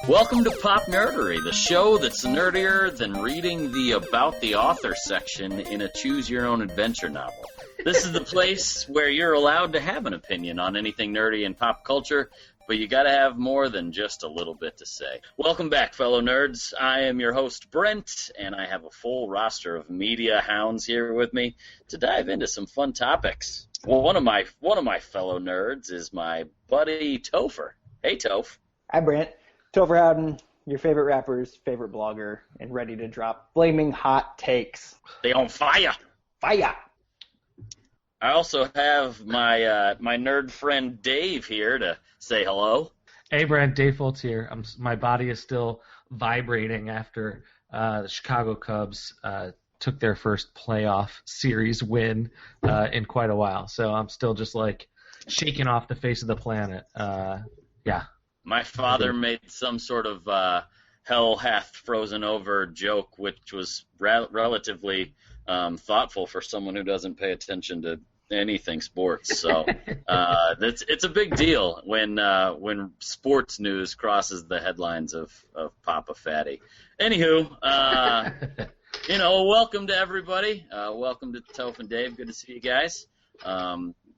Welcome to PopNerdery, the show that's nerdier than reading the About the Author section in a choose-your-own-adventure novel. This is the place where you're allowed to have an opinion on anything nerdy in pop culture, but you gotta have more than just a little bit to say. Welcome back, fellow nerds. I am your host, Brent, and I have a full roster of media hounds here with me to dive into some fun topics. Well, one of my fellow nerds is my buddy Topher. Hey, Toph. Hi, Brent. Topher Howden, your favorite rapper's favorite blogger, and ready to drop flaming hot takes. They on fire. Fire! I also have my nerd friend Dave here to say hello. Hey, Brent, Dave Foltz here. My body is still vibrating after the Chicago Cubs took their first playoff series win in quite a while. So I'm still just like shaking off the face of the planet. Yeah. My father made some sort of hell hath frozen over joke, which was relatively thoughtful for someone who doesn't pay attention to anything sports. So it's a big deal when sports news crosses the headlines of Papa Fatty. Anywho, welcome to everybody. Welcome to Toph and Dave. Good to see you guys.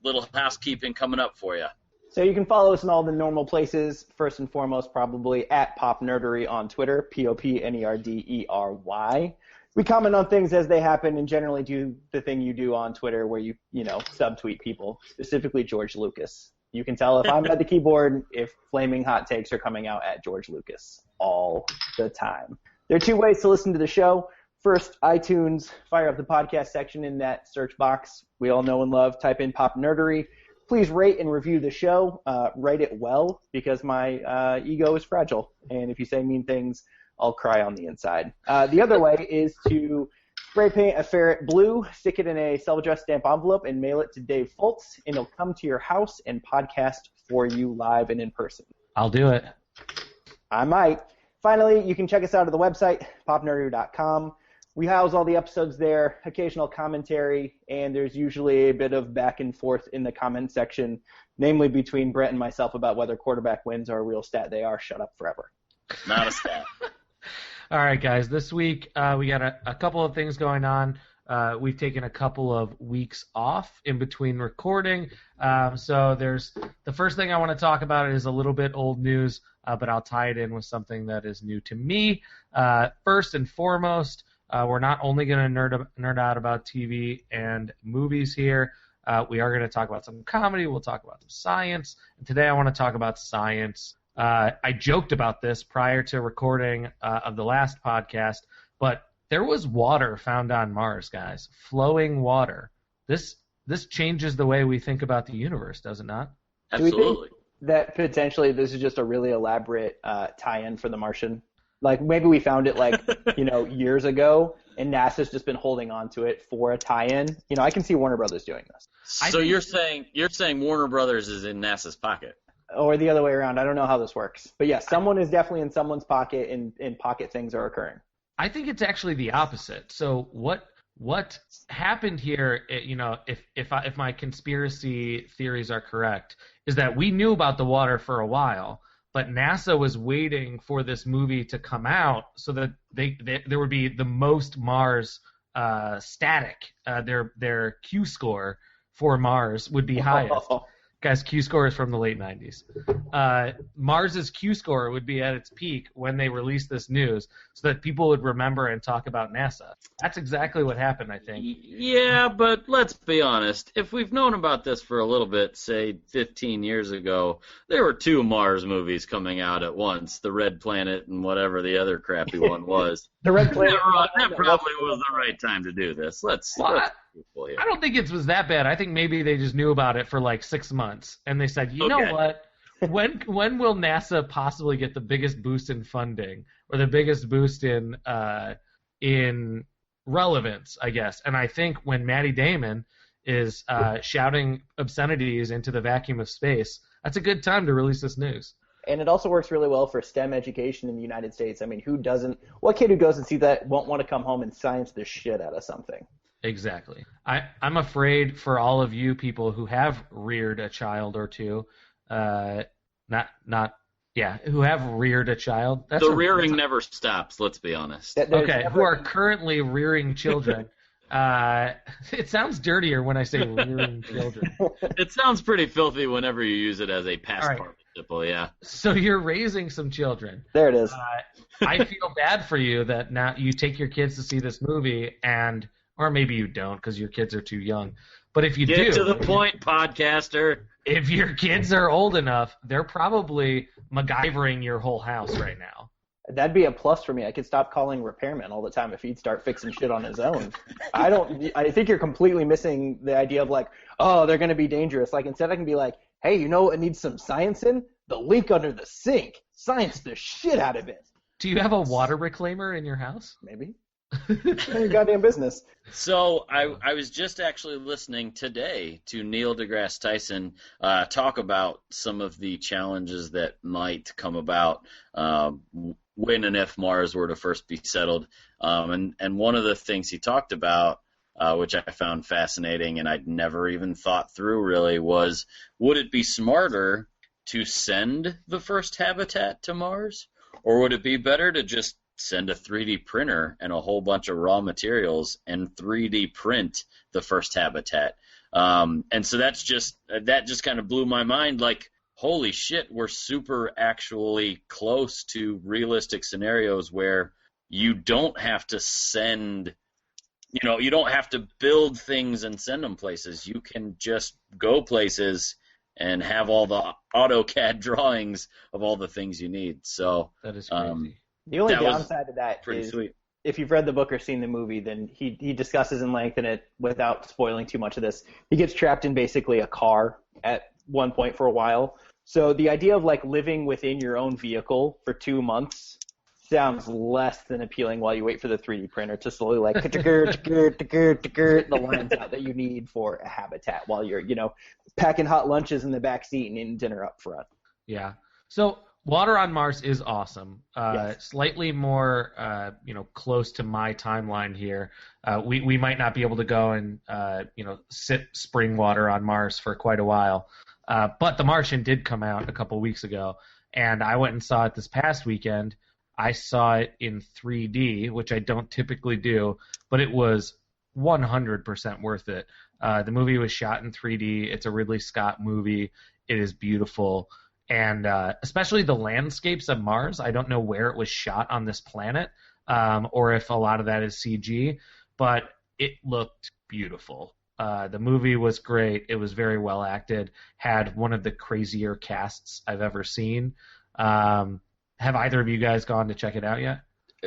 Little housekeeping coming up for you. So you can follow us in all the normal places. First and foremost, probably at PopNerdery on Twitter, PopNerdery. We comment on things as they happen and generally do the thing you do on Twitter where you subtweet people, specifically George Lucas. You can tell if I'm at the keyboard if flaming hot takes are coming out at George Lucas all the time. There are two ways to listen to the show. First, iTunes, fire up the podcast section in that search box we all know and love. Type in PopNerdery. Please rate and review the show. Write it well because my ego is fragile. And if you say mean things, I'll cry on the inside. The other way is to spray paint a ferret blue, stick it in a self-addressed stamp envelope, and mail it to Dave Foltz, and it'll come to your house and podcast for you live and in person. I'll do it. I might. Finally, you can check us out at the website, popnerdery.com. We house all the episodes there, occasional commentary, and there's usually a bit of back and forth in the comment section, namely between Brett and myself about whether quarterback wins are a real stat. They are. Shut up forever. Not a stat. All right, guys. This week we got a couple of things going on. We've taken a couple of weeks off in between recording. So there's the first thing I want to talk about is a little bit old news, but I'll tie it in with something that is new to me. First and foremost, we're not only going to nerd out about TV and movies here. We are going to talk about some comedy. We'll talk about some science. And today I want to talk about science. I joked about this prior to recording of the last podcast, but there was water found on Mars, guys. Flowing water. This changes the way we think about the universe, does it not? Absolutely. Do we think that potentially this is just a really elaborate tie-in for The Martian? Like maybe we found it years ago, and NASA's just been holding on to it for a tie-in. I can see Warner Brothers doing this. So you're saying Warner Brothers is in NASA's pocket? Or the other way around. I don't know how this works. But yes, someone is definitely in someone's pocket, and pocket things are occurring. I think it's actually the opposite. So what happened here, if my conspiracy theories are correct, is that we knew about the water for a while, but NASA was waiting for this movie to come out so that there would be the most Mars static. Their Q score for Mars would be highest. Guys, Q score is from the late 90s. Mars's Q score would be at its peak when they released this news so that people would remember and talk about NASA. That's exactly what happened, I think. Yeah, but let's be honest. If we've known about this for a little bit, say 15 years ago, there were two Mars movies coming out at once, The Red Planet and whatever the other crappy one was. The Red Planet. That probably was the right time to do this. Let's I don't think it was that bad. I think maybe they just knew about it for like 6 months, and they said, you know what? When will NASA possibly get the biggest boost in funding or the biggest boost in relevance, I guess? And I think when Matty Damon is shouting obscenities into the vacuum of space, that's a good time to release this news. And it also works really well for STEM education in the United States. I mean, what kid who goes and sees that won't want to come home and science the shit out of something? Exactly. I'm afraid for all of you people who have reared a child or two, not Yeah, who have reared a child. The rearing never stops, let's be honest. Okay, who are currently rearing children. It sounds dirtier when I say rearing children. It sounds pretty filthy whenever you use it as a past participle, yeah. So you're raising some children. There it is. I feel bad for you that now you take your kids to see this movie, or maybe you don't because your kids are too young. But if you Get to the point, podcaster. If your kids are old enough, they're probably MacGyvering your whole house right now. That'd be a plus for me. I could stop calling repairman all the time if he'd start fixing shit on his own. I think you're completely missing the idea of like, oh, they're going to be dangerous. Like instead I can be like, hey, you know what needs some science in? The leak under the sink. Science the shit out of it. Do you have a water reclaimer in your house? Maybe. Your goddamn business. So I was just actually listening today to Neil deGrasse Tyson talk about some of the challenges that might come about when and if Mars were to first be settled. And one of the things he talked about, which I found fascinating and I'd never even thought through really, was would it be smarter to send the first habitat to Mars? Or would it be better to just send a 3D printer and a whole bunch of raw materials and 3D print the first habitat? And so that just kind of blew my mind. Like, holy shit, we're super actually close to realistic scenarios where you don't have to send, you don't have to build things and send them places. You can just go places and have all the AutoCAD drawings of all the things you need. So that is crazy. The only downside to that is sweet. If you've read the book or seen the movie, then he discusses in length in it without spoiling too much of this. He gets trapped in basically a car at one point for a while. So the idea of like living within your own vehicle for 2 months sounds less than appealing while you wait for the 3D printer to slowly like the lines out that you need for a habitat while you're, packing hot lunches in the back seat and eating dinner up front. Yeah. So water on Mars is awesome. Yes. Slightly more, close to my timeline here. We might not be able to go and, sip spring water on Mars for quite a while. But The Martian did come out a couple weeks ago, and I went and saw it this past weekend. I saw it in 3D, which I don't typically do, but it was 100% worth it. The movie was shot in 3D. It's a Ridley Scott movie. It is beautiful. And especially the landscapes of Mars, I don't know where it was shot on this planet or if a lot of that is CG, but it looked beautiful. The movie was great. It was very well acted, had one of the crazier casts I've ever seen. Have either of you guys gone to check it out yet?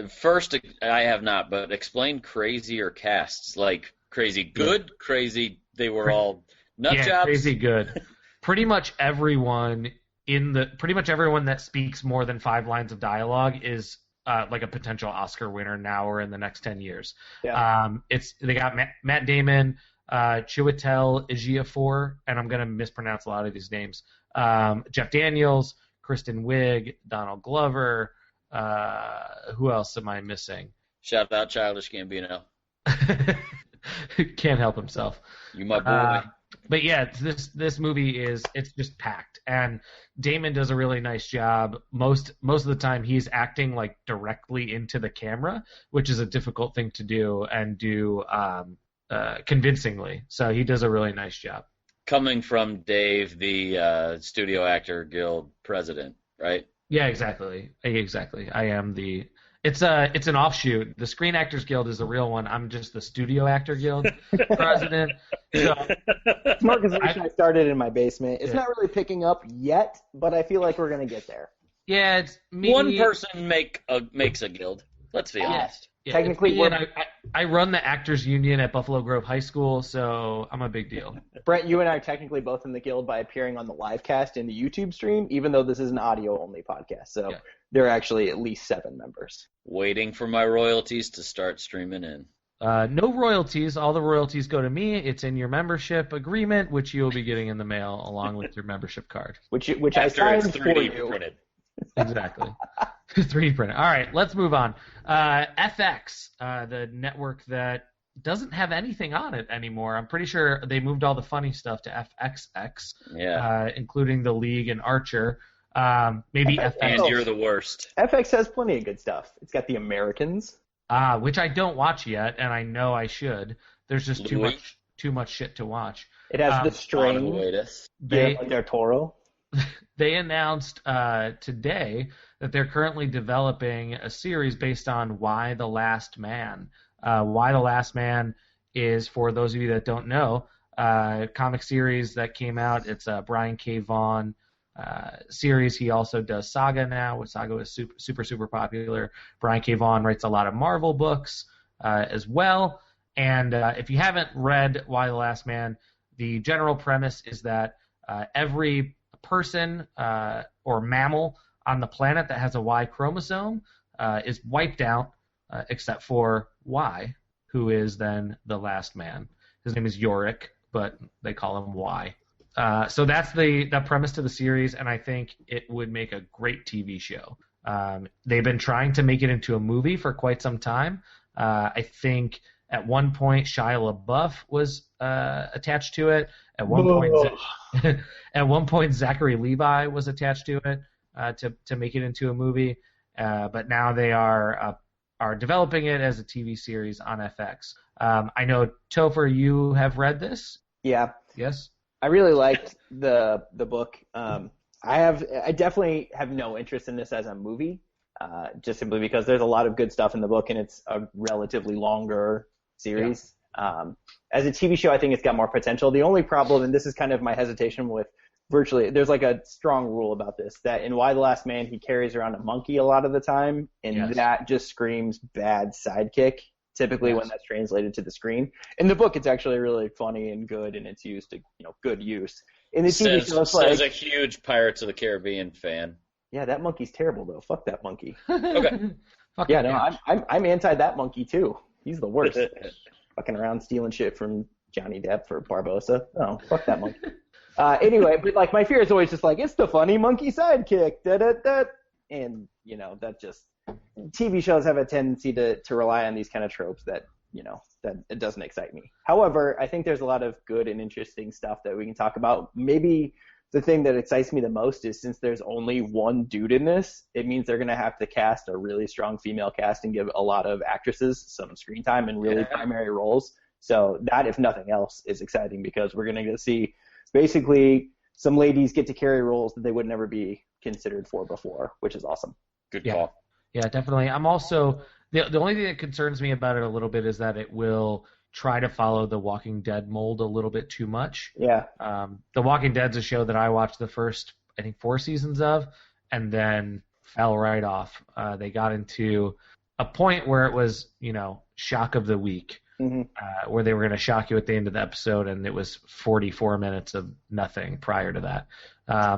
First, I have not, but explain crazier casts. Like crazy good, crazy, they were all nut jobs? Yeah, crazy good. Pretty much everyone that speaks more than 5 lines of dialogue is like a potential Oscar winner now or in the next 10 years. Yeah. They got Matt Damon, Chiwetel Ejiofor, and I'm going to mispronounce a lot of these names. Jeff Daniels, Kristen Wiig, Donald Glover. Who else am I missing? Shout out Childish Gambino. Can't help himself. You my boy. But yeah, this movie it's just packed, and Damon does a really nice job. Most of the time, he's acting like directly into the camera, which is a difficult thing to do and do convincingly. So he does a really nice job. Coming from Dave, the Studio Actor Guild president, right? Yeah, exactly. I am the. It's an offshoot. The Screen Actors Guild is the real one. I'm just the Studio Actor Guild president. So, it's an organization I started in my basement. It's not really picking up yet, but I feel like we're gonna get there. Yeah, it's me. One person makes a guild. Let's be honest. Yeah, technically, I run the Actors Union at Buffalo Grove High School, so I'm a big deal. Brent, you and I are technically both in the guild by appearing on the live cast in the YouTube stream, even though this is an audio-only podcast. So there are actually at least 7 members. Waiting for my royalties to start streaming in. No royalties. All the royalties go to me. It's in your membership agreement, which you will be getting in the mail along with your membership card. Which After I signed it's 3D for you. printed. Exactly. 3D printed. All right, let's move on. FX, the network that doesn't have anything on it anymore. I'm pretty sure they moved all the funny stuff to FXX, including The League and Archer. Maybe FX. FX. And you're the worst. FX has plenty of good stuff. It's got The Americans. Which I don't watch yet, and I know I should. There's just too much shit to watch. It has The Strain. Del Toro. They announced today that they're currently developing a series based on Y the Last Man. Y the Last Man is, for those of you that don't know, a comic series that came out. It's a Brian K. Vaughan series. He also does Saga now. Saga is super popular. Brian K. Vaughan writes a lot of Marvel books as well. And if you haven't read Y the Last Man, the general premise is that every person or mammal on the planet that has a Y chromosome is wiped out, except for Y, who is then the last man. His name is Yorick, but they call him Y. So that's the premise to the series, and I think it would make a great TV show. They've been trying to make it into a movie for quite some time. I think at one point Shia LaBeouf was attached to it. At one point Zachary Levi was attached to it to make it into a movie. But now they are developing it as a TV series on FX. I know, Topher, you have read this? Yeah. Yes? I really liked the book. I definitely have no interest in this as a movie, just simply because there's a lot of good stuff in the book, and it's a relatively longer series. Yeah. As a TV show, I think it's got more potential. The only problem, and this is kind of my hesitation with virtually, there's like a strong rule about this, that in Y the Last Man, he carries around a monkey a lot of the time, and that just screams bad sidekick, typically when that's translated to the screen. In the book, it's actually really funny and good, and it's used to, good use. In the TV show, it's like... Says a huge Pirates of the Caribbean fan. Yeah, that monkey's terrible, though. Fuck that monkey. Okay. I'm anti that monkey, too. He's the worst. Fucking around stealing shit from Johnny Depp for Barbosa. Oh, fuck that monkey. Anyway, but like my fear is always just like, it's the funny monkey sidekick. Da-da-da. And, that just... TV shows have a tendency to rely on these kind of tropes that it doesn't excite me. However, I think there's a lot of good and interesting stuff that we can talk about. Maybe the thing that excites me the most is, since there's only one dude in this, it means they're going to have to cast a really strong female cast and give a lot of actresses some screen time and really primary roles. So that, if nothing else, is exciting, because we're going to see basically some ladies get to carry roles that they would never be considered for before, which is awesome. Good call. Yeah, definitely. I'm also the only thing that concerns me about it a little bit is that it will try to follow the Walking Dead mold a little bit too much. Yeah. The Walking Dead's a show that I watched the first, I think, 4 seasons of, and then fell right off. They got into a point where it was, shock of the week, where they were going to shock you at the end of the episode, and it was 44 minutes of nothing prior to that.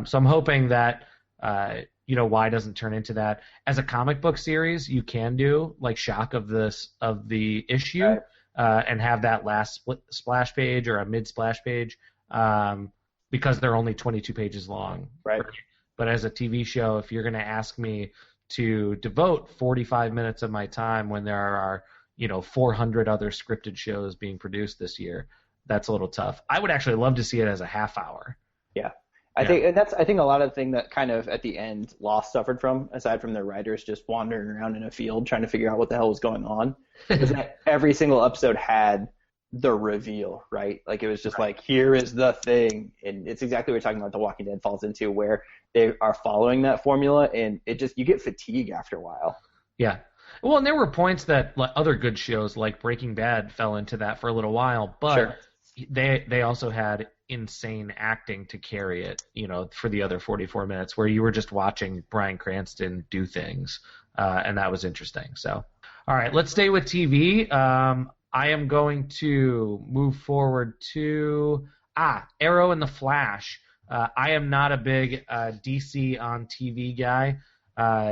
So I'm hoping that Y doesn't turn into that. As a comic book series, you can do like shock of the issue, right, and have that last splash page or a mid splash page, because they're only 22 pages long. Right. But as a TV show, if you're going to ask me to devote 45 minutes of my time when there are 400 other scripted shows being produced this year, that's a little tough. I would actually love to see it as a half hour. Yeah. I think a lot of the thing that kind of at the end Lost suffered from, aside from their writers just wandering around in a field trying to figure out what the hell was going on, is that every single episode had the reveal, right? Like, it was just like, here is the thing, and it's exactly what you're talking about. The Walking Dead falls into, where they are following that formula, and you get fatigue after a while. Yeah. Well, and there were points that other good shows like Breaking Bad fell into that for a little while, but they also had insane acting to carry it, for the other 44 minutes, where you were just watching Bryan Cranston do things, and that was interesting. So, all right, let's stay with TV. I am going to move forward to Arrow and the Flash. I am not a big DC on TV guy.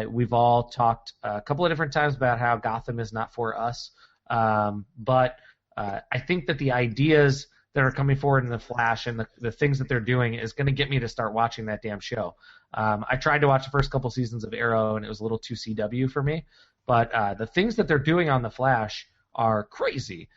We've all talked a couple of different times about how Gotham is not for us, but I think that the ideas that are coming forward in The Flash and the things that they're doing is going to get me to start watching that damn show. I tried to watch the first couple seasons of Arrow, and it was a little too CW for me. But the things that they're doing on The Flash are crazy.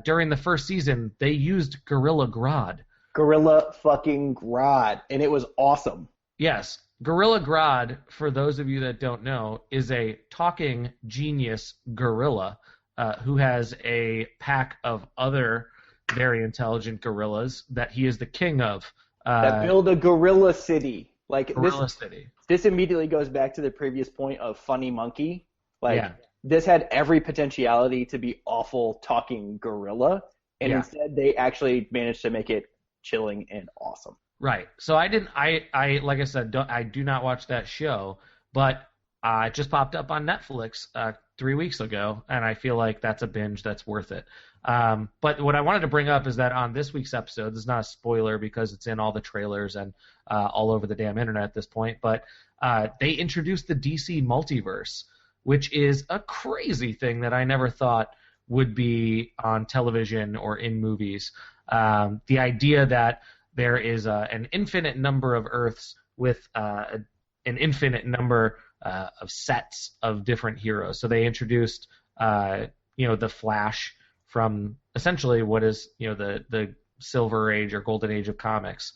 During the first season, they used Gorilla Grodd. Gorilla fucking Grodd, and it was awesome. Yes, Gorilla Grodd, for those of you that don't know, is a talking genius gorilla who has a pack of other very intelligent gorillas that he is the king of. That build a gorilla city. Like Gorilla City. This immediately goes back to the previous point of funny monkey. This had every potentiality to be awful talking gorilla, and instead they actually managed to make it chilling and awesome. Right. So I like I said, I do not watch that show, but it just popped up on Netflix 3 weeks ago, and I feel like that's a binge that's worth it. But what I wanted to bring up is that on this week's episode, this is not a spoiler because it's in all the trailers and all over the damn internet at this point, but they introduced the DC Multiverse, which is a crazy thing that I never thought would be on television or in movies. The idea that there is an infinite number of Earths with an infinite number of sets of different heroes. So they introduced, the Flash from essentially what is, the Silver Age or Golden Age of comics,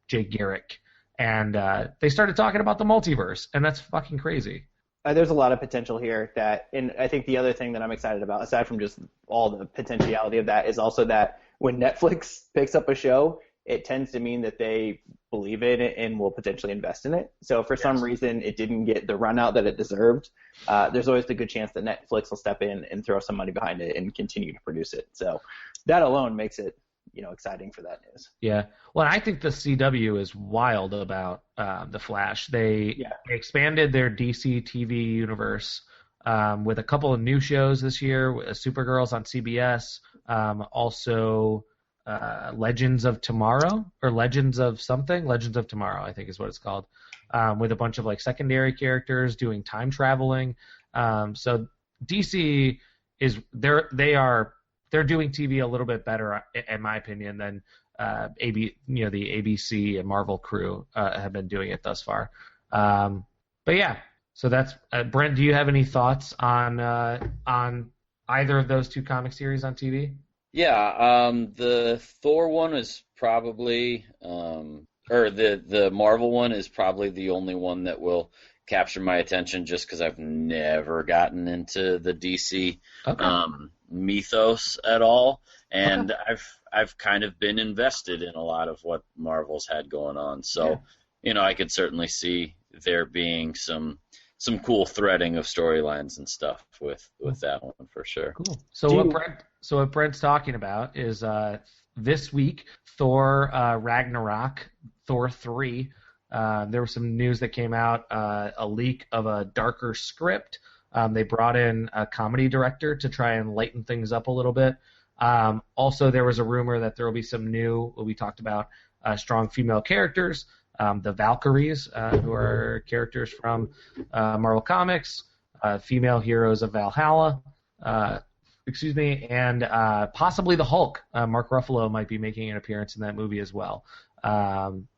Jay Garrick, and they started talking about the multiverse, and that's fucking crazy. There's a lot of potential here and I think the other thing that I'm excited about, aside from just all the potentiality of that, is also that when Netflix picks up a show, it tends to mean that they believe in it and will potentially invest in it. So if for some reason it didn't get the run out that it deserved, there's always the good chance that Netflix will step in and throw some money behind it and continue to produce it. So that alone makes it, exciting for that news. Yeah. Well, I think the CW is wild about the Flash. They expanded their DC TV universe with a couple of new shows this year. Supergirl's on CBS. Also, Legends of Tomorrow, or Legends of something. Legends of Tomorrow, I think is what it's called. With a bunch of secondary characters doing time traveling. So DC is they're doing TV a little bit better, in my opinion, than the ABC and Marvel crew have been doing it thus far. But yeah, so that's Brent. Do you have any thoughts on either of those two comic series on TV? Yeah, the Thor one is probably, or the Marvel one is probably the only one that will capture my attention, just because I've never gotten into the DC mythos at all, and I've kind of been invested in a lot of what Marvel's had going on. So, I could certainly see there being some cool threading of storylines and stuff with that one for sure. Cool. So what Brent's talking about is this week Thor Ragnarok, Thor 3. There was some news that came out, a leak of a darker script. They brought in a comedy director to try and lighten things up a little bit. Also, there was a rumor that there will be some new, we talked about, strong female characters. The Valkyries, who are characters from Marvel Comics, female heroes of Valhalla, and possibly the Hulk. Mark Ruffalo might be making an appearance in that movie as well.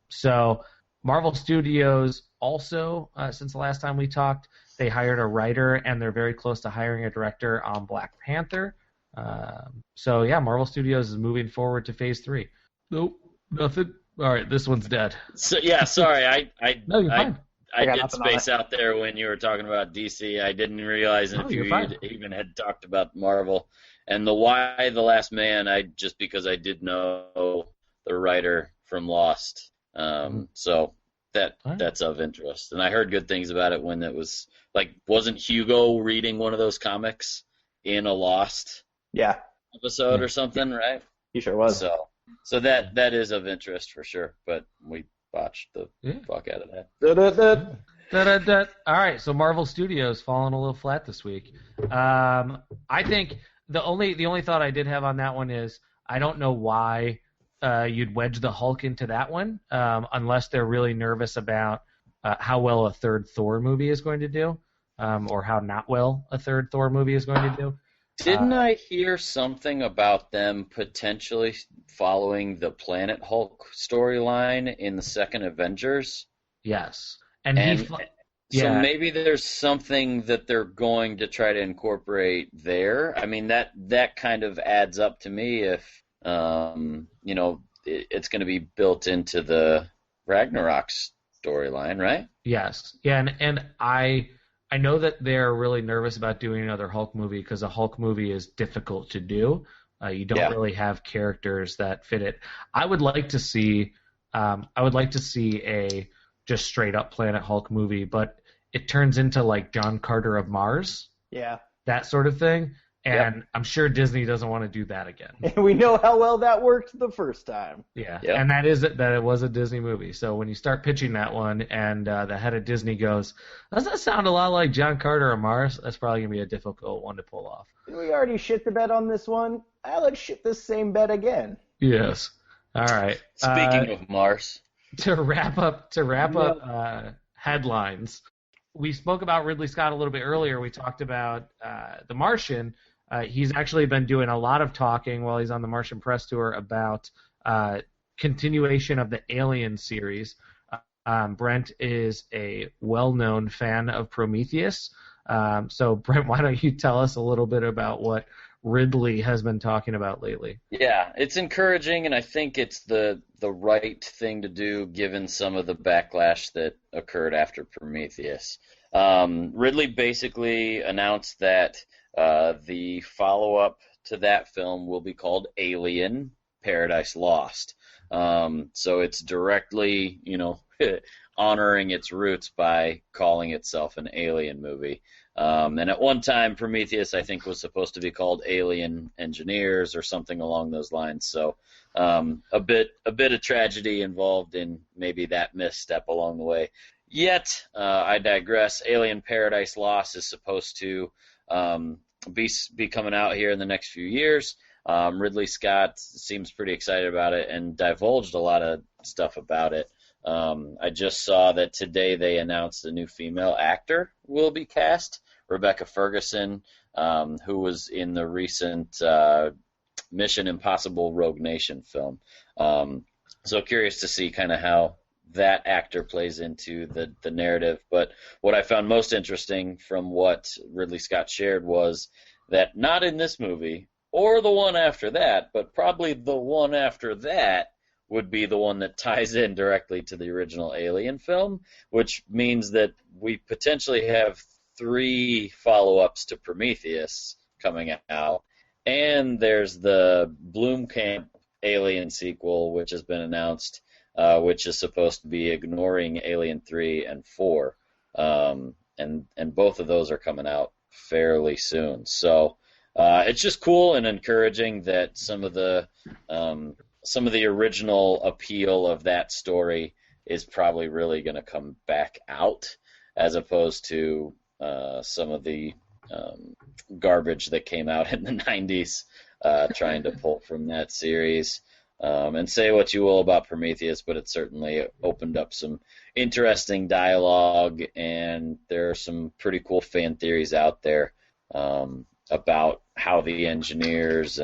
So Marvel Studios also, since the last time we talked, they hired a writer, and they're very close to hiring a director on Black Panther. So yeah, Marvel Studios is moving forward to Phase 3. Nope, nothing. All right, this one's dead. So yeah, sorry, No, you're fine. I did space out there when you were talking about DC. I didn't realize if you even had talked about Marvel. And the Why the Last Man, because I did know the writer from Lost. So that's of interest. And I heard good things about it when it was, wasn't Hugo reading one of those comics in a Lost episode or something, right? He sure was. So that is of interest for sure, but we botched the fuck out of that. All right, so Marvel Studios falling a little flat this week. I think the only thought I did have on that one is I don't know why you'd wedge the Hulk into that one unless they're really nervous about how well a third Thor movie is going to do, or how not well a third Thor movie is going to do. Didn't I hear something about them potentially following the Planet Hulk storyline in the second Avengers? Yes. So maybe there's something that they're going to try to incorporate there. I mean, that kind of adds up to me if, it's going to be built into the Ragnarok storyline, right? Yes. Yeah, and I know that they're really nervous about doing another Hulk movie because a Hulk movie is difficult to do. You don't really have characters that fit it. I would like to see a just straight up Planet Hulk movie, but it turns into like John Carter of Mars. Yeah. That sort of thing. And I'm sure Disney doesn't want to do that again. And we know how well that worked the first time. Yeah, and that it was a Disney movie. So when you start pitching that one and the head of Disney goes, doesn't that sound a lot like John Carter of Mars? That's probably going to be a difficult one to pull off. We already shit the bed on this one. Let's shit this same bed again. Yes. All right. Speaking of Mars. To wrap up headlines, we spoke about Ridley Scott a little bit earlier. We talked about The Martian. He's actually been doing a lot of talking while he's on the Martian press tour about continuation of the Alien series. Brent is a well-known fan of Prometheus. So, Brent, why don't you tell us a little bit about what Ridley has been talking about lately? Yeah, it's encouraging, and I think it's the right thing to do given some of the backlash that occurred after Prometheus. Ridley basically announced that the follow-up to that film will be called Alien: Paradise Lost. So it's directly, honoring its roots by calling itself an Alien movie. And at one time, Prometheus, I think, was supposed to be called Alien Engineers or something along those lines. So a bit of tragedy involved in maybe that misstep along the way. Yet, I digress. Alien: Paradise Lost is supposed to be coming out here in the next few years. Ridley Scott seems pretty excited about it and divulged a lot of stuff about it. I just saw that today they announced a new female actor will be cast, Rebecca Ferguson, who was in the recent Mission Impossible Rogue Nation film. So curious to see kind of how that actor plays into the narrative. But what I found most interesting from what Ridley Scott shared was that not in this movie or the one after that, but probably the one after that would be the one that ties in directly to the original Alien film, which means that we potentially have 3 follow-ups to Prometheus coming out, and there's the Blomkamp Alien sequel, which has been announced, which is supposed to be ignoring Alien 3 and 4, and both of those are coming out fairly soon. So it's just cool and encouraging that some of the original appeal of that story is probably really going to come back out, as opposed to some of the garbage that came out in the 90s trying to pull from that series. And say what you will about Prometheus, but it certainly opened up some interesting dialogue, and there are some pretty cool fan theories out there about how the engineers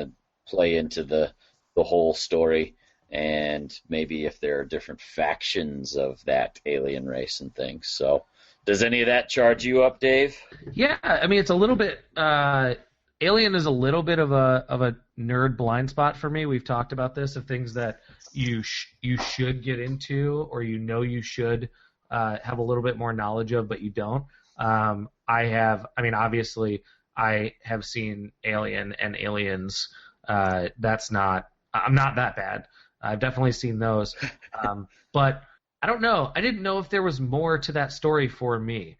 play into the whole story, and maybe if there are different factions of that alien race and things. So does any of that charge you up, Dave? Yeah, I mean, it's a little bit Alien is a little bit of a nerd blind spot for me. We've talked about this, of things that you should get into, or you should have a little bit more knowledge of, but you don't. Obviously I have seen Alien and Aliens. I'm not that bad. I've definitely seen those. But I don't know. I didn't know if there was more to that story for me.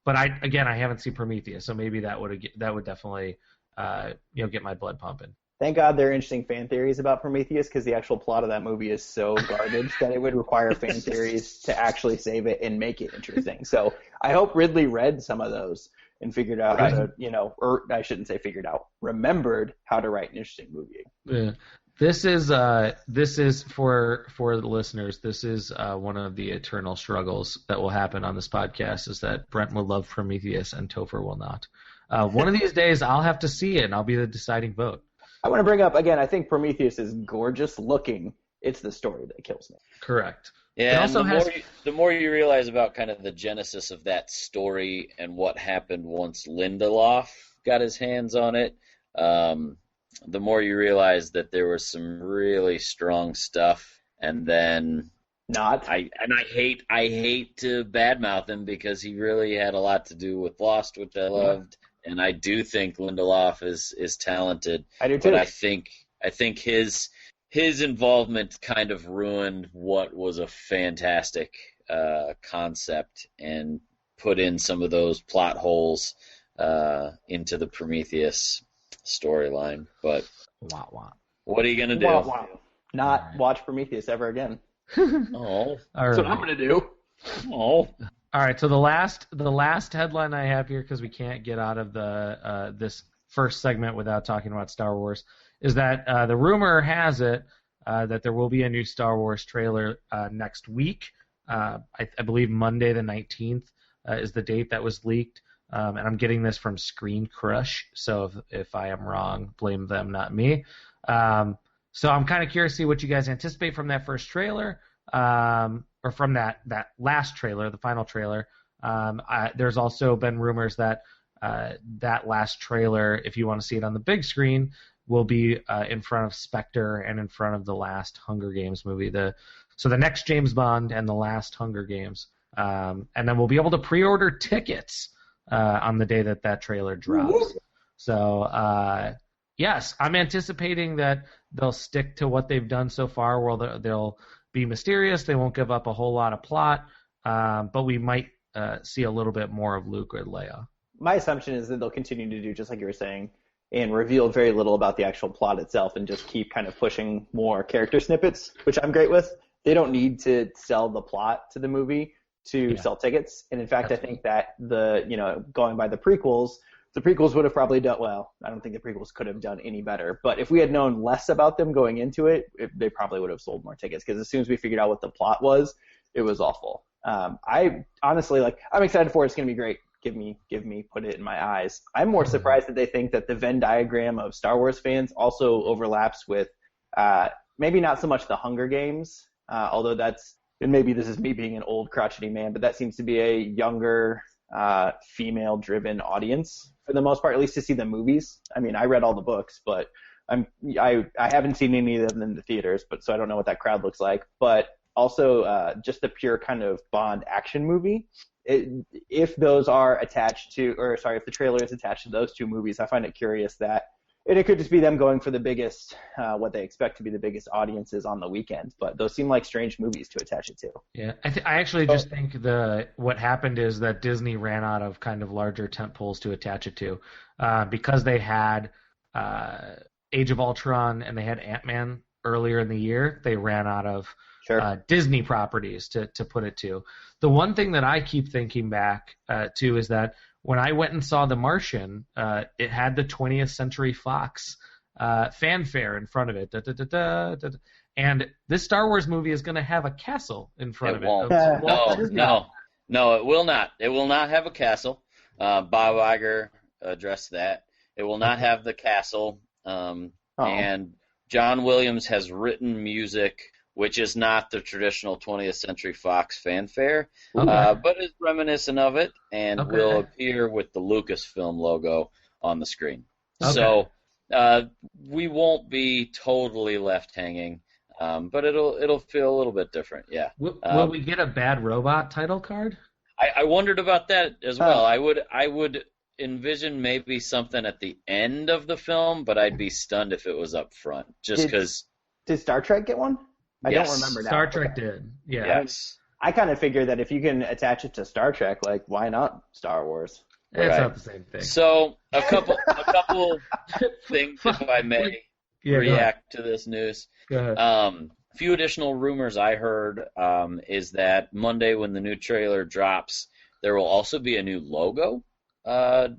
But I haven't seen Prometheus, so maybe that would definitely get my blood pumping. Thank God there are interesting fan theories about Prometheus, because the actual plot of that movie is so garbage that it would require fan theories to actually save it and make it interesting. So I hope Ridley read some of those and figured out how to, or I shouldn't say figured out, remembered how to write an interesting movie. Yeah. This is for the listeners. This is one of the eternal struggles that will happen on this podcast, is that Brent will love Prometheus and Topher will not. One of these days I'll have to see it, and I'll be the deciding vote. I want to bring up again, I think Prometheus is gorgeous looking. It's the story that kills me. Correct. Yeah, and the more you realize about kind of the genesis of that story and what happened once Lindelof got his hands on it, the more you realize that there was some really strong stuff, and then Not. I hate to badmouth him because he really had a lot to do with Lost, which I loved, and I do think Lindelof is talented. I do too. But I think his involvement kind of ruined what was a fantastic concept and put in some of those plot holes into the Prometheus storyline. But what are you gonna do? Not watch Prometheus ever again. Oh, that's what I'm gonna do. Oh. All right. So the last headline I have here, because we can't get out of the this first segment without talking about Star Wars, is that the rumor has it that there will be a new Star Wars trailer next week. I believe Monday the 19th is the date that was leaked. And I'm getting this from Screen Crush, so if I am wrong, blame them, not me. So I'm kind of curious to see what you guys anticipate from that first trailer, or from that last trailer, the final trailer. There's also been rumors that that last trailer, if you want to see it on the big screen, will be in front of Spectre and in front of the last Hunger Games movie. So the next James Bond and the last Hunger Games. And then we'll be able to pre-order tickets on the day that trailer drops. Woo-hoo. So, yes, I'm anticipating that they'll stick to what they've done so far, where they'll be mysterious. They won't give up a whole lot of plot, but we might see a little bit more of Luke or Leia. My assumption is that they'll continue to do just like you were saying, and reveal very little about the actual plot itself, and just keep kind of pushing more character snippets, which I'm great with. They don't need to sell the plot to the movie to sell tickets. And in fact, I think that going by the prequels would have probably done well. I don't think the prequels could have done any better. But if we had known less about them going into it, they probably would have sold more tickets. Because as soon as we figured out what the plot was, it was awful. I honestly I'm excited for it. It's gonna be great. Give me, put it in my eyes. I'm more surprised that they think that the Venn diagram of Star Wars fans also overlaps with maybe not so much the Hunger Games, although and maybe this is me being an old crotchety man, but that seems to be a younger, female-driven audience for the most part, at least to see the movies. I mean, I read all the books, but I haven't seen any of them in the theaters, so I don't know what that crowd looks like. But also, just the pure kind of Bond action movie. If those are attached to, if the trailer is attached to those two movies, I find it curious that. And it could just be them going for the biggest, what they expect to be the biggest audiences on the weekend. But those seem like strange movies to attach it to. Yeah, I actually just think what happened is that Disney ran out of kind of larger tentpoles to attach it to. Because they had Age of Ultron and they had Ant-Man earlier in the year, they ran out of Disney properties to put it to. The one thing that I keep thinking back to is that when I went and saw The Martian, it had the 20th Century Fox fanfare in front of it. Da, da, da, da, da, da. And this Star Wars movie is going to have a castle in front of it. No, it will not. It will not have a castle. Bob Iger addressed that. It will not have the castle. And John Williams has written music which is not the traditional 20th Century Fox fanfare, but is reminiscent of it and will appear with the Lucasfilm logo on the screen. Okay. So we won't be totally left hanging, but it'll feel a little bit different, yeah. Will we get a Bad Robot title card? I wondered about that as well. I would envision maybe something at the end of the film, but I'd be stunned if it was up front, just because. Did Star Trek get one? I don't remember now. Star Trek did. Yeah. Yes. I kind of figure that if you can attach it to Star Trek, why not Star Wars? It's not the same thing. So a couple things, if I may, react to this news. Go ahead. A few additional rumors I heard is that Monday when the new trailer drops, there will also be a new logo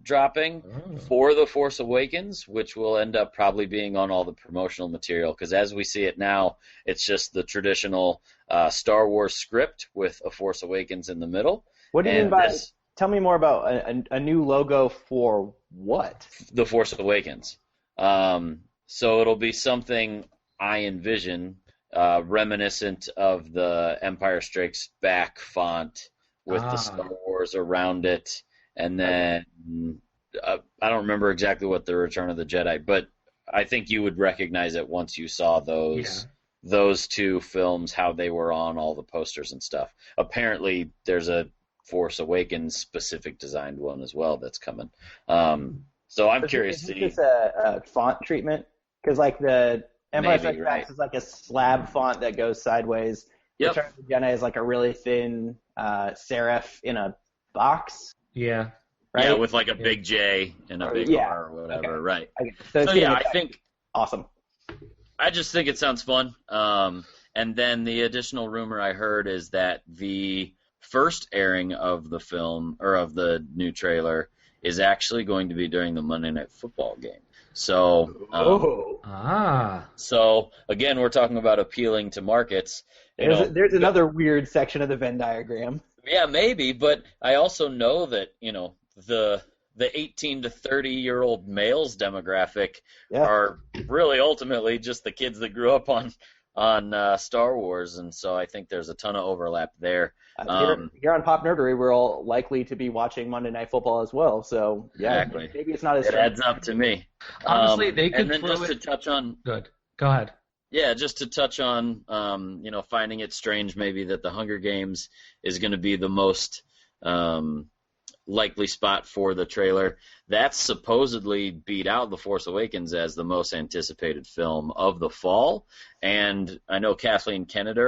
dropping for The Force Awakens, which will end up probably being on all the promotional material, because as we see it now, it's just the traditional Star Wars script with A Force Awakens in the middle. What do you mean by tell me more about a new logo for what? The Force Awakens. So it'll be something I envision reminiscent of the Empire Strikes Back font with the Star Wars around it. And then I don't remember exactly what the Return of the Jedi, but I think you would recognize it once you saw those those two films, how they were on all the posters and stuff. Apparently, there's a Force Awakens specific designed one as well that's coming. So I'm curious to see. Is this a font treatment? Because like the Empire Strikes Back is like a slab font that goes sideways. Yep. Return of the Jedi is like a really thin serif in a box. Yeah. Right? Yeah, with like a big J and a big R or whatever. Okay. Right. So yeah, I think awesome. I just think it sounds fun. And then the additional rumor I heard is that the first airing of the film or of the new trailer is actually going to be during the Monday Night Football game. So, so again, we're talking about appealing to markets. There's another weird section of the Venn diagram. Yeah, maybe, but I also know that the 18 to 30-year-old males demographic are really ultimately just the kids that grew up on Star Wars, and so I think there's a ton of overlap there. Here on PopNerdery, we're all likely to be watching Monday Night Football as well, so exactly. Maybe it's not as it adds up to me. Honestly, they could and then just to touch on. Good. Go ahead. Yeah, just to touch on, finding it strange maybe that the Hunger Games is going to be the most likely spot for the trailer. That's supposedly beat out The Force Awakens as the most anticipated film of the fall. And I know Kathleen Kennedy,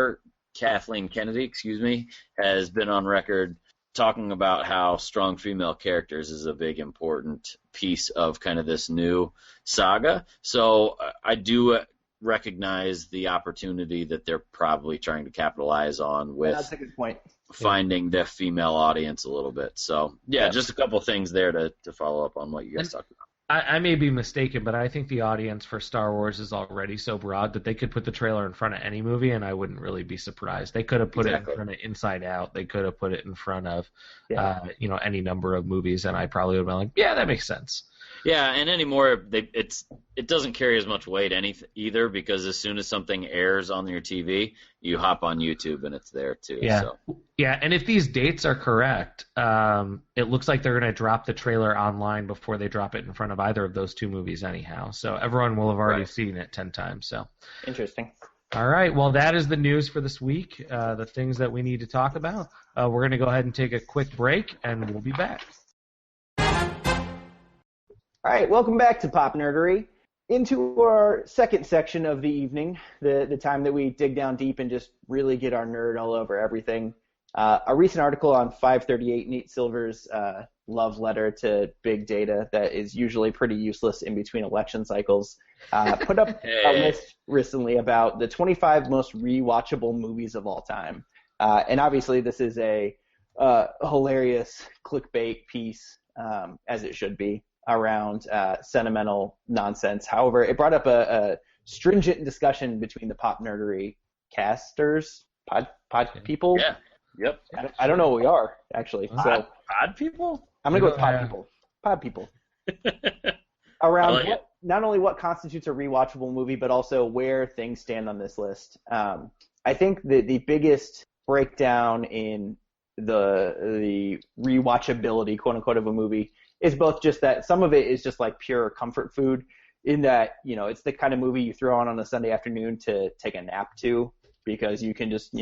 has been on record talking about how strong female characters is a big important piece of kind of this new saga. So I do recognize the opportunity that they're probably trying to capitalize on with that's a good point. Finding the female audience a little bit. So, just a couple things there to follow up on what you guys talked about. I may be mistaken, but I think the audience for Star Wars is already so broad that they could put the trailer in front of any movie, and I wouldn't really be surprised. They could have put it in front of Inside Out. They could have put it in front of, any number of movies, and I probably would have been like, yeah, that makes sense. Yeah, and anymore, it doesn't carry as much weight either, because as soon as something airs on your TV, you hop on YouTube and it's there too. Yeah, so. Yeah, and if these dates are correct, it looks like they're going to drop the trailer online before they drop it in front of either of those two movies anyhow. So everyone will have already seen it 10 times. So interesting. All right, well, that is the news for this week, the things that we need to talk about. We're going to go ahead and take a quick break, and we'll be back. All right, welcome back to PopNerdery. Into our second section of the evening, the time that we dig down deep and just really get our nerd all over everything. A recent article on 538 Nate Silver's love letter to big data that is usually pretty useless in between election cycles put up a list recently about the 25 most rewatchable movies of all time. And obviously this is a hilarious clickbait piece, as it should be, around sentimental nonsense. However, it brought up a stringent discussion between the PopNerdery casters, pod people. Yeah. Yep. I don't know what we are, actually. Pod people? I'm going to go with pod people. Pod people. Around not only what constitutes a rewatchable movie, but also where things stand on this list. I think the biggest breakdown in the rewatchability, quote unquote, of a movie is both just that some of it is just like pure comfort food in that, it's the kind of movie you throw on a Sunday afternoon to take a nap to because you can just,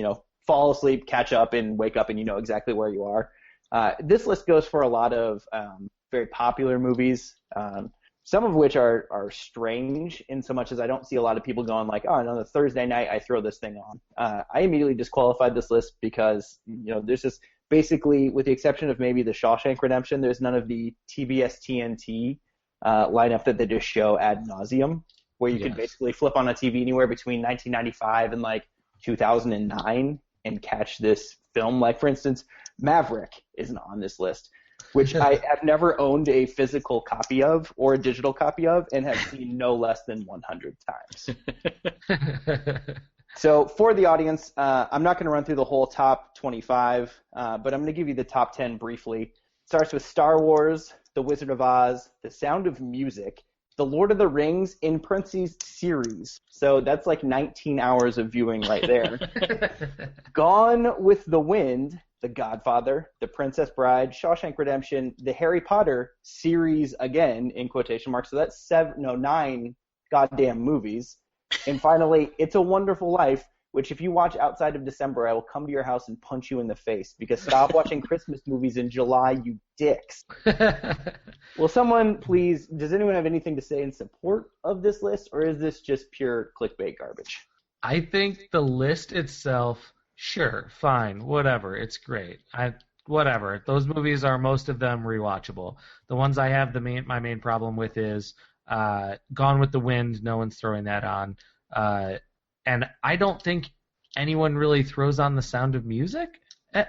fall asleep, catch up, and wake up and you know exactly where you are. This list goes for a lot of very popular movies, some of which are strange in so much as I don't see a lot of people going like, oh, and on a Thursday night I throw this thing on. I immediately disqualified this list because, there's just basically, with the exception of maybe the Shawshank Redemption, there's none of the TBS TNT lineup that they just show ad nauseum, where you could basically flip on a TV anywhere between 1995 and like 2009 and catch this film. Like, for instance, Maverick isn't on this list, which I have never owned a physical copy of or a digital copy of and have seen no less than 100 times. So for the audience, I'm not going to run through the whole top 25, but I'm going to give you the top 10 briefly. It starts with Star Wars, The Wizard of Oz, The Sound of Music, The Lord of the Rings, in parentheses, series. So that's like 19 hours of viewing right there. Gone with the Wind, The Godfather, The Princess Bride, Shawshank Redemption, The Harry Potter series again, in quotation marks. So that's 9 goddamn movies. And finally, It's a Wonderful Life, which if you watch outside of December, I will come to your house and punch you in the face, because stop watching Christmas movies in July, you dicks. Will someone please, does anyone have anything to say in support of this list, or is this just pure clickbait garbage? I think the list itself, sure, fine, whatever, it's great. Whatever. Those movies are, most of them, rewatchable. The ones I have my main problem with is Gone with the Wind. No one's throwing that on. And I don't think anyone really throws on The Sound of Music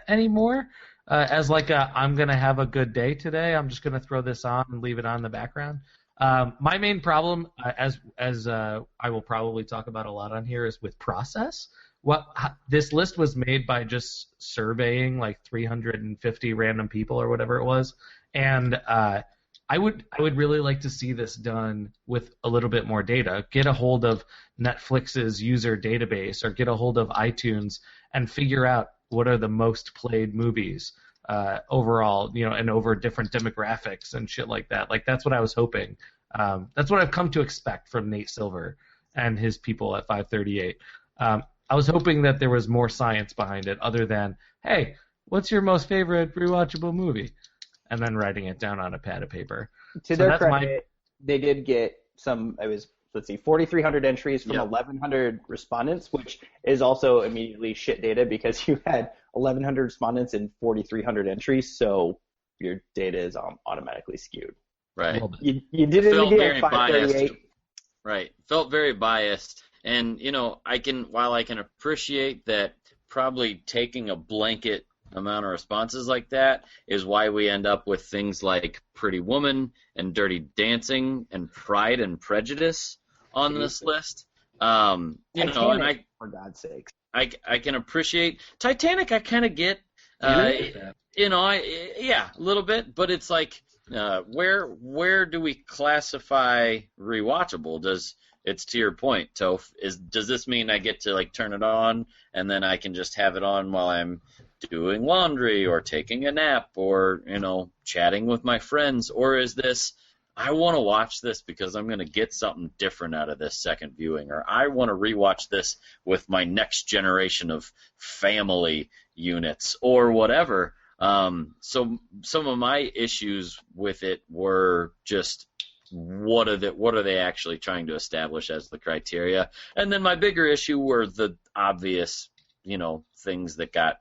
anymore as like I'm going to have a good day today. I'm just going to throw this on and leave it on in the background. My main problem, as I will probably talk about a lot on here, is with process. This list was made by just surveying like 350 random people or whatever it was, and I would really like to see this done with a little bit more data. Get a hold of Netflix's user database or get a hold of iTunes and figure out what are the most played movies overall, and over different demographics and shit like that. Like, that's what I was hoping. That's what I've come to expect from Nate Silver and his people at 538. I was hoping that there was more science behind it other than, hey, what's your most favorite rewatchable movie? And then writing it down on a pad of paper. To their credit, they did get some, 4,300 entries from 1,100 respondents, which is also immediately shit data because you had 1,100 respondents and 4,300 entries, so your data is automatically skewed. Right. You did it again at 538. Right. Felt very biased. And, while I can appreciate that probably taking a blanket amount of responses like that is why we end up with things like Pretty Woman and Dirty Dancing and Pride and Prejudice on this list. And for God's sake, I can appreciate Titanic. I kind of get, a little bit, but it's like, where do we classify rewatchable? It's to your point, Toph. Does this mean I get to turn it on and then I can just have it on while I'm doing laundry or taking a nap or chatting with my friends, or is this I want to watch this because I'm going to get something different out of this second viewing, or I want to rewatch this with my next generation of family units or whatever. So some of my issues with it were just what are they actually trying to establish as the criteria? And then my bigger issue were the obvious, things that got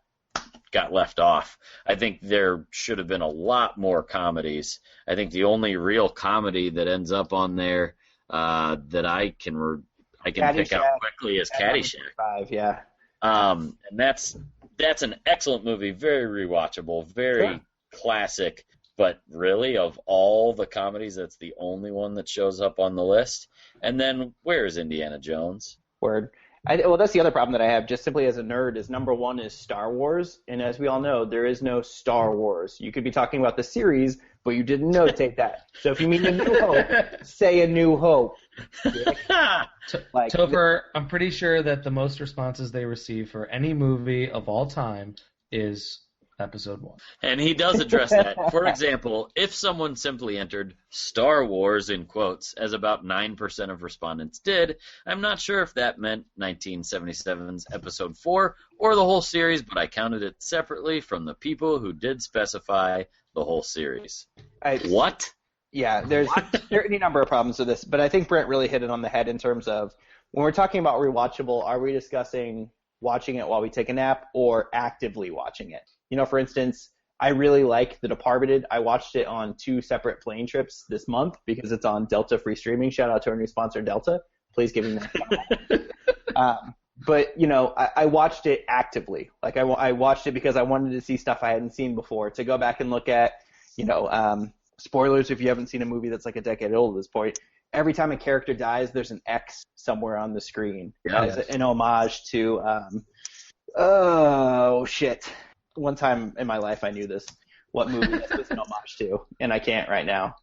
left off. I think there should have been a lot more comedies. I think the only real comedy that ends up on there that I can pick out quickly is Caddyshack. 5, yeah. And that's an excellent movie, very rewatchable, very classic. But really, of all the comedies, that's the only one that shows up on the list. And then, where's Indiana Jones? Word. Well, that's the other problem that I have, just simply as a nerd, is number one is Star Wars. And as we all know, there is no Star Wars. You could be talking about the series, but you didn't notate that. So if you mean A New Hope, say A New Hope. Topher, I'm pretty sure that the most responses they receive for any movie of all time is Episode 1. And he does address that. For example, if someone simply entered Star Wars in quotes, as about 9% of respondents did, I'm not sure if that meant 1977's Episode 4 or the whole series, but I counted it separately from the people who did specify the whole series. What? Yeah, there are any number of problems with this, but I think Brent really hit it on the head in terms of when we're talking about rewatchable, are we discussing watching it while we take a nap or actively watching it? For instance, I really like The Departed. I watched it on 2 separate plane trips this month because it's on Delta free streaming. Shout out to our new sponsor, Delta. Please give me that. But, I watched it actively. Like, I watched it because I wanted to see stuff I hadn't seen before, to go back and look at, spoilers if you haven't seen a movie that's like a decade old at this point. Every time a character dies, there's an X somewhere on the screen as an homage to, one time in my life I knew what movie this was an homage to, and I can't right now.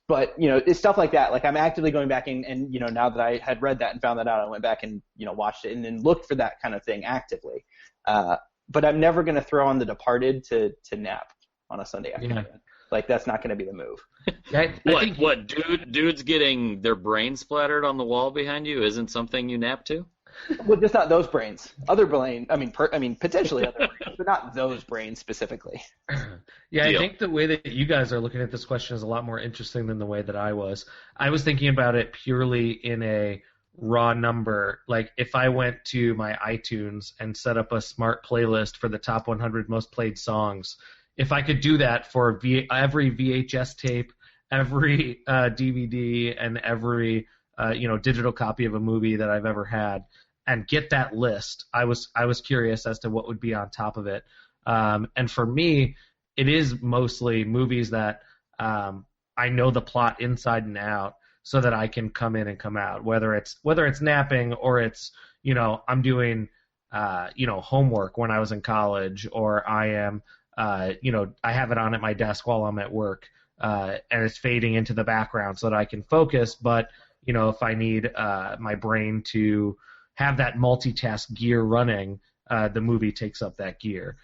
But, it's stuff like that. Like, I'm actively going back and now that I had read that and found that out, I went back and, watched it and then looked for that kind of thing actively. But I'm never going to throw on The Departed to nap on a Sunday afternoon. Like, that's not going to be the move. Dudes getting their brains splattered on the wall behind you isn't something you nap to? Well, just not those brains. Other brains. I mean, potentially other brains, but not those brains specifically. Yeah, Deal. I think the way that you guys are looking at this question is a lot more interesting than the way that I was. I was thinking about it purely in a raw number. Like, if I went to my iTunes and set up a smart playlist for the top 100 most played songs, if I could do that for every VHS tape, every DVD, and every digital copy of a movie that I've ever had, and get that list, I was curious as to what would be on top of it. And for me, it is mostly movies that I know the plot inside and out, so that I can come in and come out. Whether it's napping, or it's I'm doing homework when I was in college, or I am I have it on at my desk while I'm at work, and it's fading into the background so that I can focus. But if I need my brain to have that multitask gear running, the movie takes up that gear.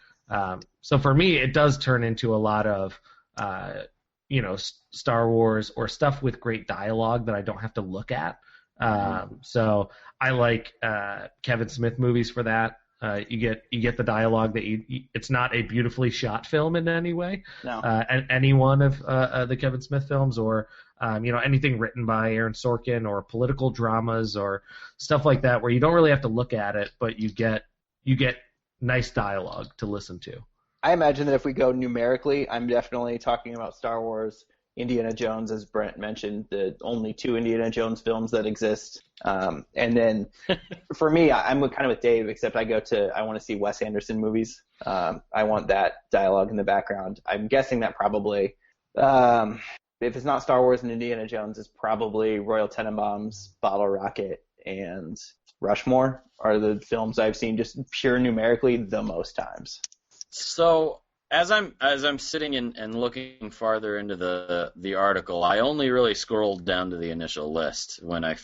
So for me, it does turn into a lot of, Star Wars or stuff with great dialogue that I don't have to look at. So I like Kevin Smith movies for that. You get the dialogue that it's not a beautifully shot film in any way. No. And any one of the Kevin Smith films, or anything written by Aaron Sorkin, or political dramas or stuff like that, where you don't really have to look at it, but you get nice dialogue to listen to. I imagine that if we go numerically, I'm definitely talking about Star Wars, Indiana Jones, as Brent mentioned, the only 2 Indiana Jones films that exist. And then for me, I'm kind of with Dave, except I want to see Wes Anderson movies. I want that dialogue in the background. I'm guessing that probably, if it's not Star Wars and Indiana Jones, it's probably Royal Tenenbaums, Bottle Rocket, and Rushmore are the films I've seen just pure numerically the most times. So as I'm sitting and looking farther into the article, I only really scrolled down to the initial list when it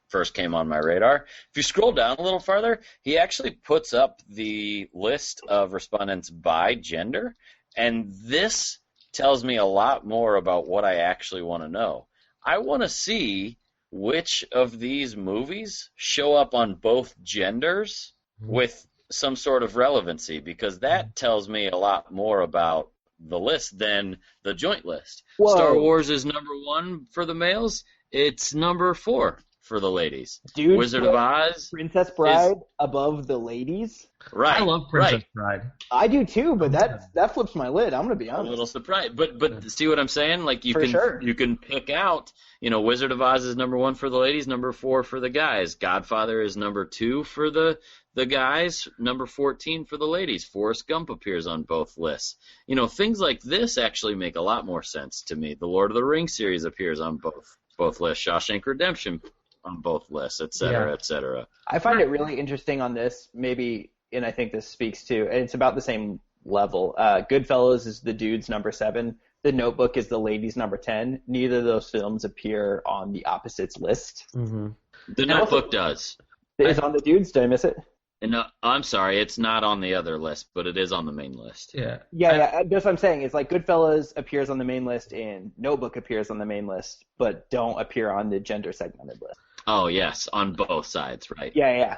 first came on my radar. If you scroll down a little farther, he actually puts up the list of respondents by gender, and this tells me a lot more about what I actually want to know. I want to see which of these movies show up on both genders with some sort of relevancy, because that tells me a lot more about the list than the joint list. Whoa. Star Wars is number 1 for the males. It's number 4 for the ladies. Dude, Wizard of Oz, Princess Bride above the ladies. Right. I love Princess Bride. I do too, but that flips my lid. I'm gonna be honest. A little surprised, but see what I'm saying? Like you can pick out. Wizard of Oz is number 1 for the ladies, number 4 for the guys. Godfather is number 2 for the guys, number 14 for the ladies. Forrest Gump appears on both lists. Things like this actually make a lot more sense to me. The Lord of the Rings series appears on both lists. Shawshank Redemption on both lists, et cetera, et cetera. I find it really interesting on this, maybe, and I think this speaks to, and it's about the same level. Goodfellas is the dude's number 7. The Notebook is the ladies' number 10. Neither of those films appear on the opposites list. Mm-hmm. The Notebook does. It's on the dudes. Did I miss it? No, I'm sorry. It's not on the other list, but it is on the main list. Yeah. That's what I'm saying. It's like Goodfellas appears on the main list and Notebook appears on the main list, but don't appear on the gender segmented list. Oh, yes, on both sides, right. Yeah.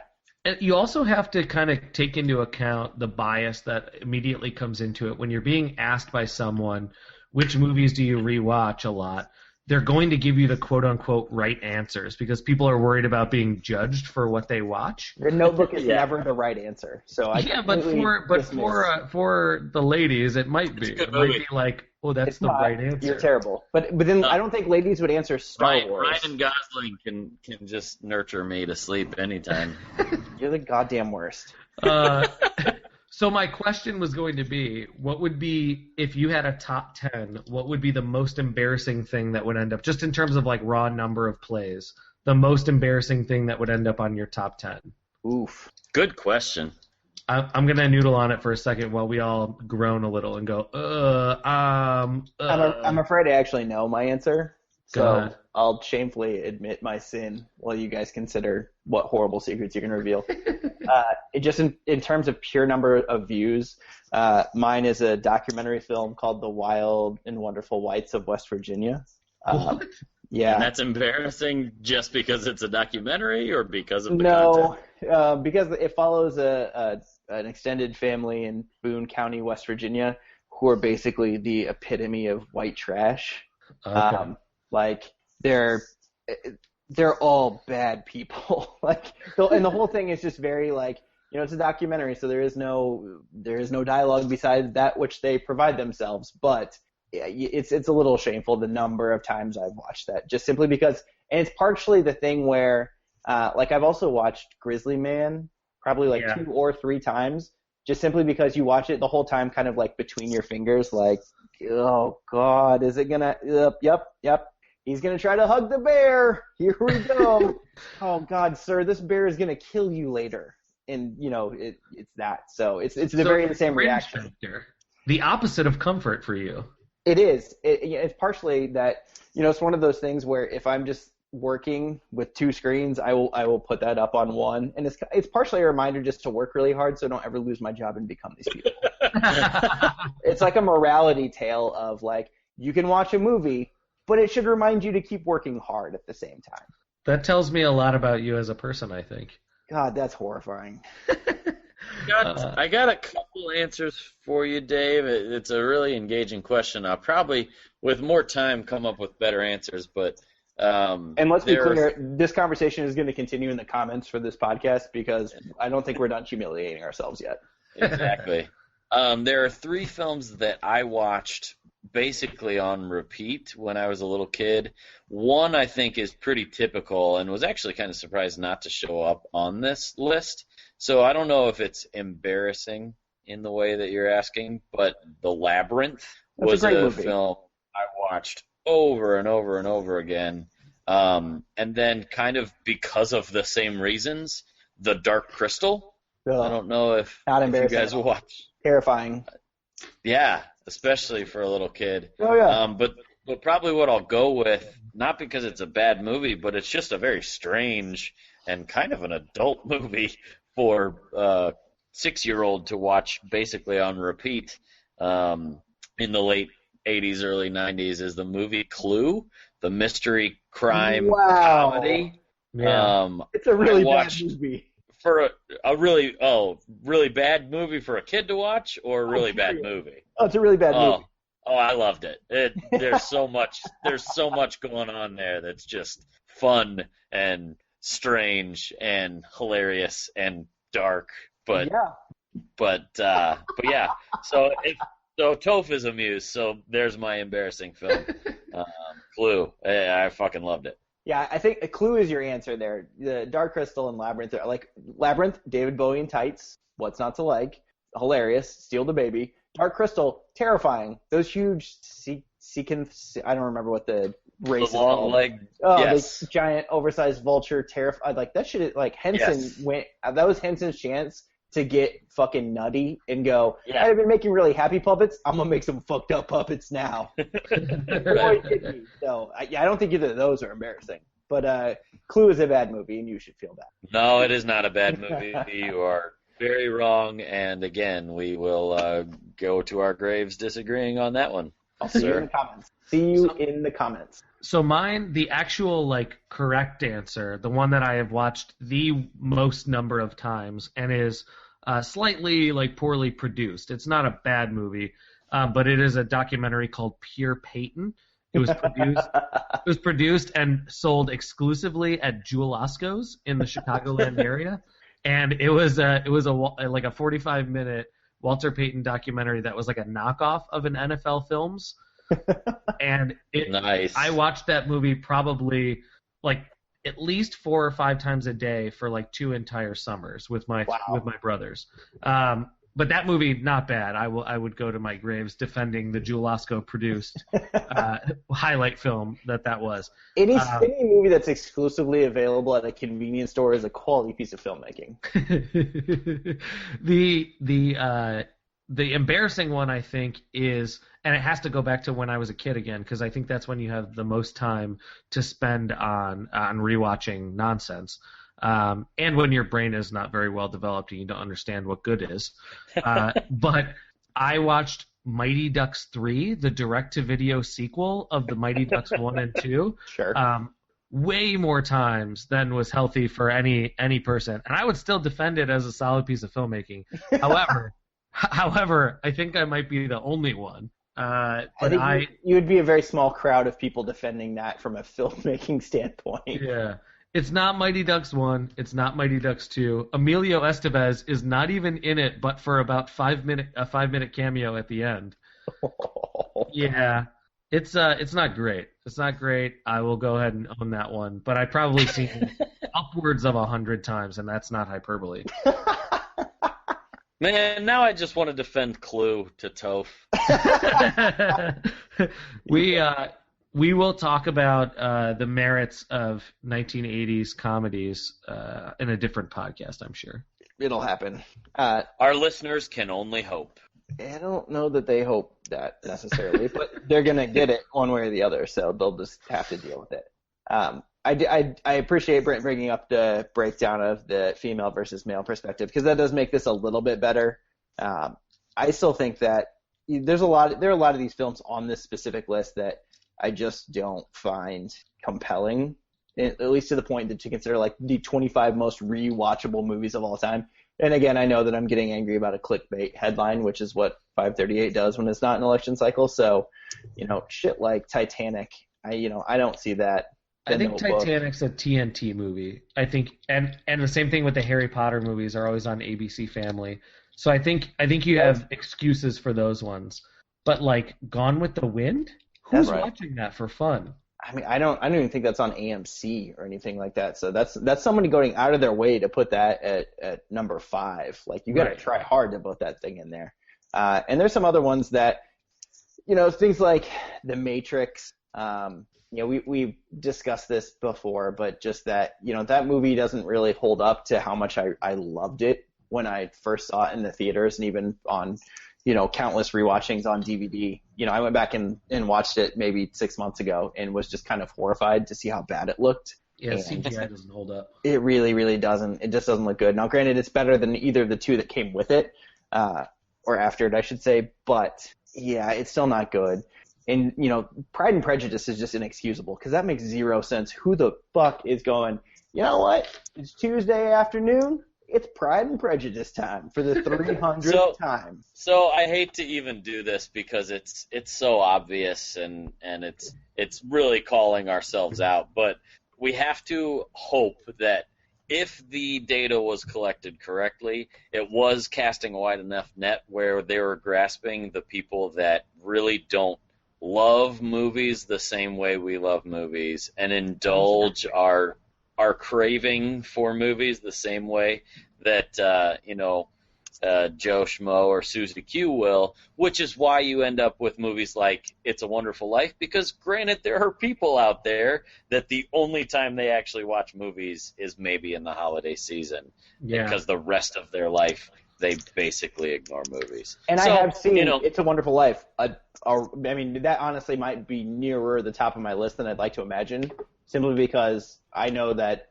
You also have to kind of take into account the bias that immediately comes into it. When you're being asked by someone, which movies do you rewatch a lot, they're going to give you the quote-unquote right answers because people are worried about being judged for what they watch. The Notebook is never the right answer. So for the ladies, it might be. It might be like, oh, that's the right answer. You're terrible. But then I don't think ladies would answer Star Wars. Ryan Gosling can just nurture me to sleep anytime. You're the goddamn worst. So my question was going to be, what would be, if you had a top 10, what would be the most embarrassing thing that would end up, just in terms of like raw number of plays, the most embarrassing thing that would end up on your top 10? Oof. Good question. I'm going to noodle on it for a second while we all groan a little and go, I'm afraid I actually know my answer. So I'll shamefully admit my sin while you guys consider what horrible secrets you can reveal. In terms of pure number of views, mine is a documentary film called The Wild and Wonderful Whites of West Virginia. What? Yeah. And that's embarrassing just because it's a documentary or because of the content? Because it follows an extended family in Boone County, West Virginia, who are basically the epitome of white trash. Okay. Like they're all bad people. And the whole thing is just very it's a documentary, so there is no dialogue besides that which they provide themselves. But it's a little shameful the number of times I've watched that, just simply because, and it's partially the thing where I've also watched Grizzly Man probably 2 or 3 times, just simply because you watch it the whole time kind of between your fingers, oh God, is it gonna? Yep. He's gonna try to hug the bear. Here we go. Oh God, sir, this bear is gonna kill you later. And it's that. So it's the same reaction. Factor. The opposite of comfort for you. It is. It's partially that it's one of those things where if I'm just working with 2 screens, I will put that up on one, and it's partially a reminder just to work really hard so I don't ever lose my job and become these people. It's like a morality tale of you can watch a movie, but it should remind you to keep working hard at the same time. That tells me a lot about you as a person, I think. God, that's horrifying. I got a couple answers for you, Dave. It's a really engaging question. I'll probably, with more time, come up with better answers, but and let's be clear, this conversation is going to continue in the comments for this podcast because I don't think we're done humiliating ourselves yet. Exactly. There are 3 films that I watched basically on repeat when I was a little kid. One I think is pretty typical and was actually kind of surprised not to show up on this list. So I don't know if it's embarrassing in the way that you're asking, but The Labyrinth was a film I watched over and over and over again. And then kind of because of the same reasons, The Dark Crystal. I don't know if you guys watch. Terrifying. Yeah, especially for a little kid. Oh, yeah. But probably what I'll go with, not because it's a bad movie, but it's just a very strange and kind of an adult movie for a 6-year-old to watch basically on repeat in the late 80s, early 90s, is the movie Clue, the mystery crime comedy. Yeah. It's a really bad movie. For a really bad movie for a kid to watch, or a really bad movie? Oh, it's a really bad movie. Oh, I loved it. There's so much going on there that's just fun and strange and hilarious and dark. But yeah. So Toph is amused. So there's my embarrassing film, Clue. I fucking loved it. Yeah, I think Clue is your answer there. The Dark Crystal and Labyrinth are Labyrinth, David Bowie in tights. What's not to like? Hilarious. Steal the baby. Dark Crystal, terrifying. Those huge seconds. I don't remember what the race is called. Long leg. Oh, yes. the giant oversized vulture, terrified. That shit. Henson went. That was Henson's chance to get fucking nutty and go. Yeah. I've been making really happy puppets. I'm gonna make some fucked up puppets now. Boy, did he. So I don't think either of those are embarrassing. But Clue is a bad movie, and you should feel bad. No, it is not a bad movie. You are very wrong, and again, we will go to our graves disagreeing on that one. I'll see you in the comments. See you in the comments. So mine, the actual correct answer, the one that I have watched the most number of times and is slightly poorly produced. It's not a bad movie, but it is a documentary called Pure Peyton. It was produced and sold exclusively at Jewel Osco's in the Chicagoland area, and it was a 45-minute Walter Payton documentary that was a knockoff of an NFL Films. And nice. I watched that movie probably at least 4 or 5 times a day for 2 entire summers with my brothers. But that movie, not bad. I would go to my graves defending the Jewel Osco produced highlight film that was. Any movie that's exclusively available at a convenience store is a quality piece of filmmaking. The embarrassing one, I think, is, And it has to go back to when I was a kid again, because I think that's when you have the most time to spend on rewatching nonsense. And when your brain is not very well developed and you don't understand what good is. But I watched Mighty Ducks 3, the direct-to-video sequel of the Mighty Ducks 1 and 2. Sure. Way more times than was healthy for any person. And I would still defend it as a solid piece of filmmaking. However, I think I might be the only one. I think you would be a very small crowd of people defending that from a filmmaking standpoint. Yeah. It's not Mighty Ducks 1. It's not Mighty Ducks 2. Emilio Estevez is not even in it, but for about a 5-minute cameo at the end. Yeah. It's not great. It's not great. I will go ahead and own that one. But I've probably seen it upwards of 100 times, and that's not hyperbole. Man, now I just want to defend Clue to Toph. We will talk about the merits of 1980s comedies in a different podcast, I'm sure. It'll happen. Our listeners can only hope. I don't know that they hope that necessarily, but they're going to get it one way or the other, so they'll just have to deal with it. I appreciate Brent bringing up the breakdown of the female versus male perspective, because that does make this a little bit better. I still think that there are a lot of these films on this specific list that I just don't find compelling, at least to the point that to consider like the 25 most rewatchable movies of all time. And again, I know that I'm getting angry about a clickbait headline, which is what 538 does when it's not an election cycle. So, shit like Titanic, I don't see that. I think Titanic's a TNT movie. I think, and the same thing with the Harry Potter movies are always on ABC Family. So I think you have excuses for those ones. But like Gone with the Wind, who's watching that for fun? I mean, I don't even think that's on AMC or anything like that. So that's somebody going out of their way to put that at number 5. Like you got to try hard to put that thing in there. And there's some other ones that, things like The Matrix. We discussed this before, but just that, that movie doesn't really hold up to how much I loved it when I first saw it in the theaters, and even on, countless rewatchings on DVD. I went back and watched it maybe 6 months ago and was just kind of horrified to see how bad it looked. Yeah, CGI doesn't hold up. It really, really doesn't. It just doesn't look good. Now, granted, it's better than either of the two that came with it, or after it, I should say, but yeah, it's still not good. And, Pride and Prejudice is just inexcusable because that makes zero sense. Who the fuck is going, you know what? It's Tuesday afternoon. It's Pride and Prejudice time for the 300th time. So I hate to even do this because it's so obvious and it's really calling ourselves out. But we have to hope that if the data was collected correctly, it was casting a wide enough net where they were grasping the people that really don't love movies the same way we love movies and indulge our craving for movies the same way that Joe Schmo or Susie Q will, which is why you end up with movies like It's a Wonderful Life, because granted there are people out there that the only time they actually watch movies is maybe in the holiday season, because the rest of their life they basically ignore movies. And I have seen It's a Wonderful Life. I mean, that honestly might be nearer the top of my list than I'd like to imagine, simply because I know that,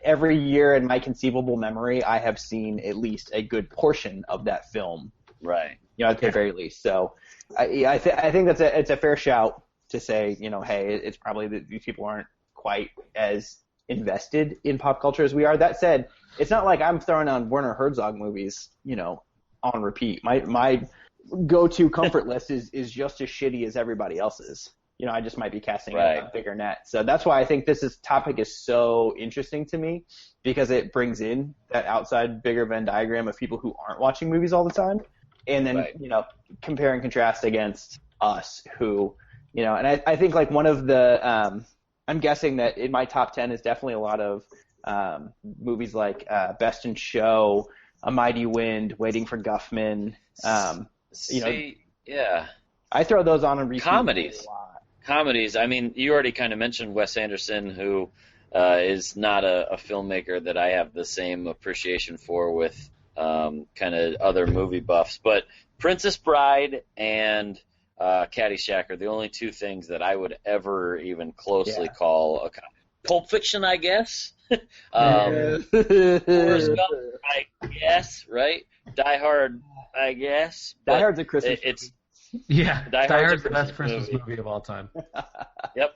every year in my conceivable memory, I have seen at least a good portion of that film. Right. At the very least. So I think it's a fair shout to say, hey, it's probably that these people aren't quite as invested in pop culture as we are. That said, it's not like I'm throwing on Werner Herzog movies, on repeat. My go-to comfort list is just as shitty as everybody else's. I just might be casting a bigger net. So that's why I think this topic is so interesting to me, because it brings in that outside bigger Venn diagram of people who aren't watching movies all the time. And then, compare and contrast against us who, and I think like one of the, I'm guessing that in my top 10 is definitely a lot of movies like Best in Show, A Mighty Wind, Waiting for Guffman. I throw those on and repeat comedies. A lot. Comedies. I mean, you already kind of mentioned Wes Anderson, who is not a filmmaker that I have the same appreciation for with kind of other movie buffs. But Princess Bride and Caddyshack are the only two things that I would ever even closely call a Pulp Fiction, I guess. Forrest Gump, I guess, right? Die Hard, I guess. Die Hard's a Christmas movie. Yeah, Die Hard's the best Christmas movie of all time. Yep.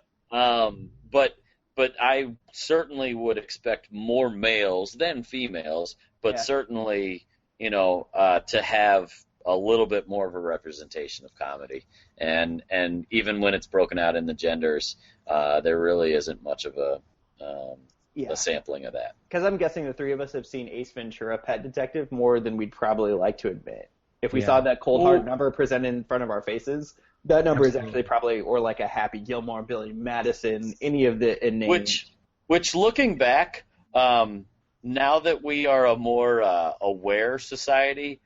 But I certainly would expect more males than females, but certainly, to have a little bit more of a representation of comedy. And even when it's broken out in the genders, there really isn't much of a sampling of that. Because I'm guessing the three of us have seen Ace Ventura: Pet Detective more than we'd probably like to admit. If we saw that cold hard number presented in front of our faces, that number is actually probably, or like a Happy Gilmore, Billy Madison, any of the names. Which looking back, now that we are a more aware society,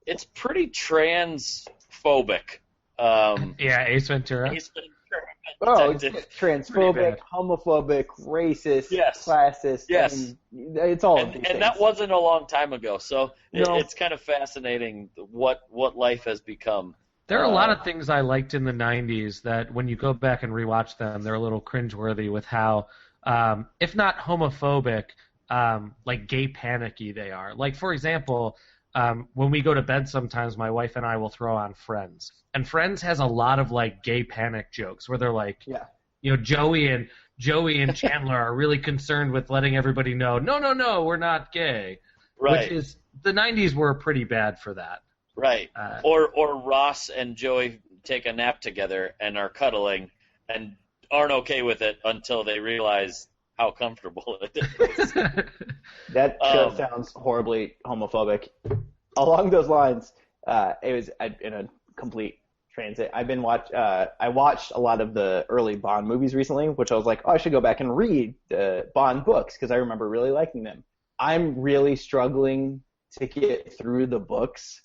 it's pretty transphobic. Ace Ventura. It's transphobic, homophobic, racist, classist. Yes. It's all of these things. And that wasn't a long time ago, so it's kind of fascinating what life has become. There are a lot of things I liked in the 90s that when you go back and rewatch them, they're a little cringeworthy with how, if not homophobic, like gay panicky they are. Like, for example, when we go to bed sometimes, my wife and I will throw on Friends. And Friends has a lot of, like, gay panic jokes where they're like, Joey and Chandler are really concerned with letting everybody know, no, we're not gay. Right. Which is, the 90s were pretty bad for that. Right. Or Ross and Joey take a nap together and are cuddling and aren't okay with it until they realize how comfortable it is. That show sounds horribly homophobic. Along those lines, it was in a complete transit. I watched a lot of the early Bond movies recently, which I was like, I should go back and read the Bond books because I remember really liking them. I'm really struggling to get through the books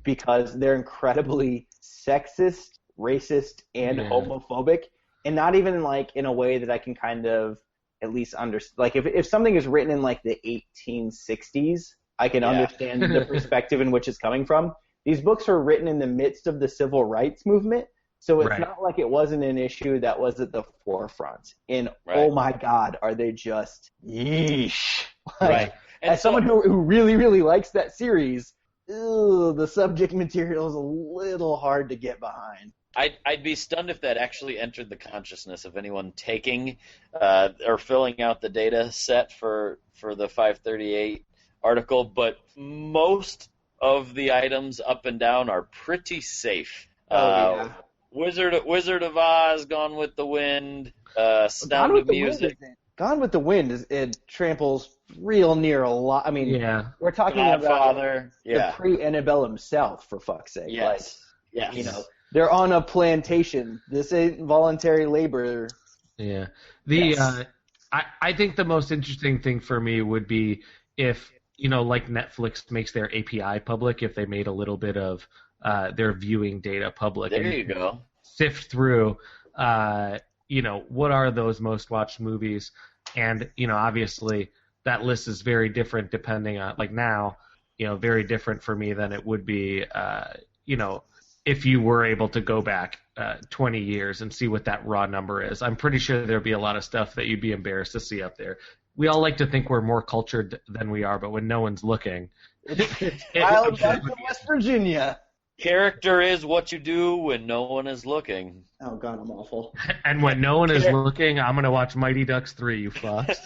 because they're incredibly sexist, racist, and homophobic, and not even like in a way that I can kind of at least understand. Like if something is written in like the 1860s, I can understand the perspective in which it's coming from. These books were written in the midst of the civil rights movement, so it's not like it wasn't an issue that was at the forefront. And oh my God, are they just yeesh? Like, as someone who really, really likes that series, the subject material is a little hard to get behind. I'd be stunned if that actually entered the consciousness of anyone taking or filling out the data set for the 538 article, but most of the items up and down are pretty safe. Wizard of Oz, Gone with the Wind, Sound of Music. Gone with the Wind it tramples real near a lot. I mean, we're talking about the pre-Annabelle South, for fuck's sake. Yes. They're on a plantation. This ain't voluntary labor. Yeah. I think the most interesting thing for me would be if, like Netflix makes their API public, if they made a little bit of their viewing data public. There you go. Sift through, what are those most watched movies? And, obviously that list is very different depending on, like now, very different for me than it would be, if you were able to go back 20 years and see what that raw number is. I'm pretty sure there'd be a lot of stuff that you'd be embarrassed to see up there. We all like to think we're more cultured than we are, but when no one's looking. Wild West of West Virginia. Character is what you do when no one is looking. Oh, God, I'm awful. And when no one is looking, I'm going to watch Mighty Ducks 3, you fucks.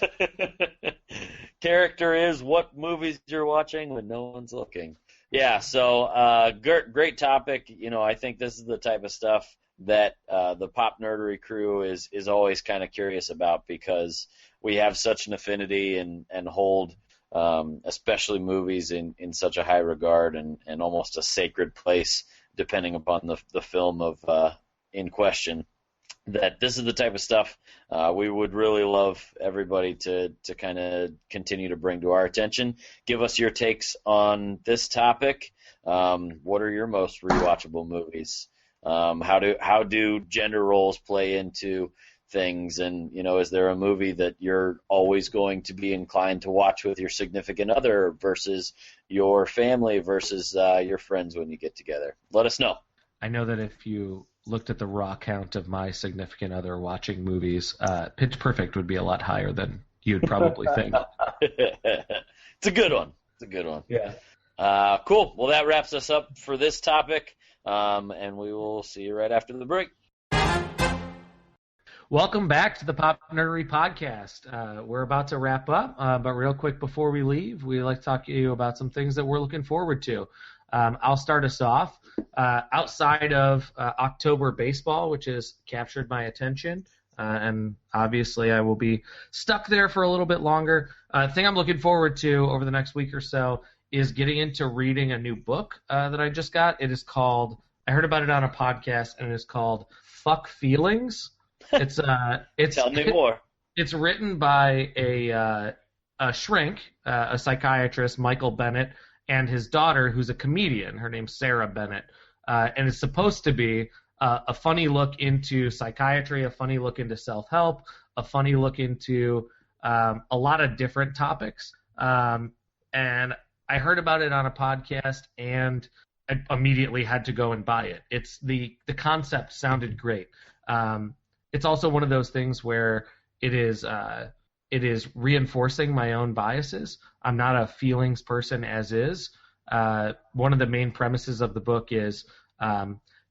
Character is what movies you're watching when no one's looking. Yeah, so great topic. I think this is the type of stuff that the PopNerdery crew is always kind of curious about because we have such an affinity and hold especially movies in such a high regard and almost a sacred place depending upon the film of in question. That this is the type of stuff we would really love everybody to kind of continue to bring to our attention. Give us your takes on this topic. What are your most rewatchable movies? How do gender roles play into things? And is there a movie that you're always going to be inclined to watch with your significant other versus your family versus your friends when you get together? Let us know. I know that if you looked at the raw count of my significant other watching movies, Pitch Perfect would be a lot higher than you'd probably think. It's a good one. It's a good one. Yeah. Cool. Well, that wraps us up for this topic, and we will see you right after the break. Welcome back to the PopNerdery Podcast. We're about to wrap up, but real quick before we leave, we'd like to talk to you about some things that we're looking forward to. I'll start us off. Outside of October baseball, which has captured my attention, and obviously I will be stuck there for a little bit longer, the thing I'm looking forward to over the next week or so is getting into reading a new book that I just got. It is called, I heard about it on a podcast, and it is called Fuck Feelings. It's Tell me more. It's written by a shrink, a psychiatrist, Michael Bennett, and his daughter, who's a comedian. Her name's Sarah Bennett, and it's supposed to be a funny look into psychiatry, a funny look into self-help, a funny look into a lot of different topics. And I heard about it on a podcast, and I immediately had to go and buy it. It's the concept sounded great. It's also one of those things where it is reinforcing my own biases. I'm not a feelings person as is. One of the main premises of the book is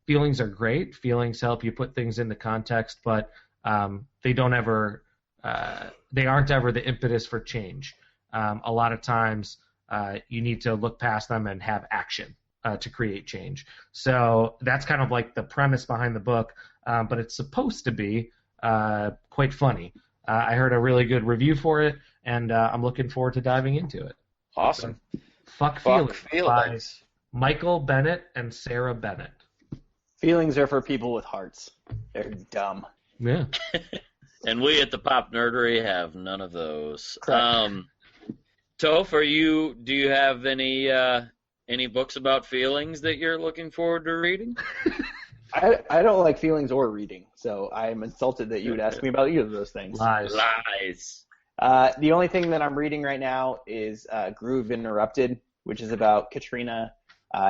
feelings are great. Feelings help you put things into context, but they aren't ever the impetus for change. A lot of times you need to look past them and have action to create change. So that's kind of like the premise behind the book, but it's supposed to be quite funny. I heard a really good review for it, and I'm looking forward to diving into it. Awesome. So, Fuck Feelings by Michael Bennett and Sarah Bennett. Feelings are for people with hearts. They're dumb. Yeah. And we at the Pop Nerdery have none of those. Correct. Toph, do you have any books about feelings that you're looking forward to reading? I don't like feelings or reading, so I'm insulted that you would ask me about either of those things. Lies. The only thing that I'm reading right now is Groove Interrupted, which is about Katrina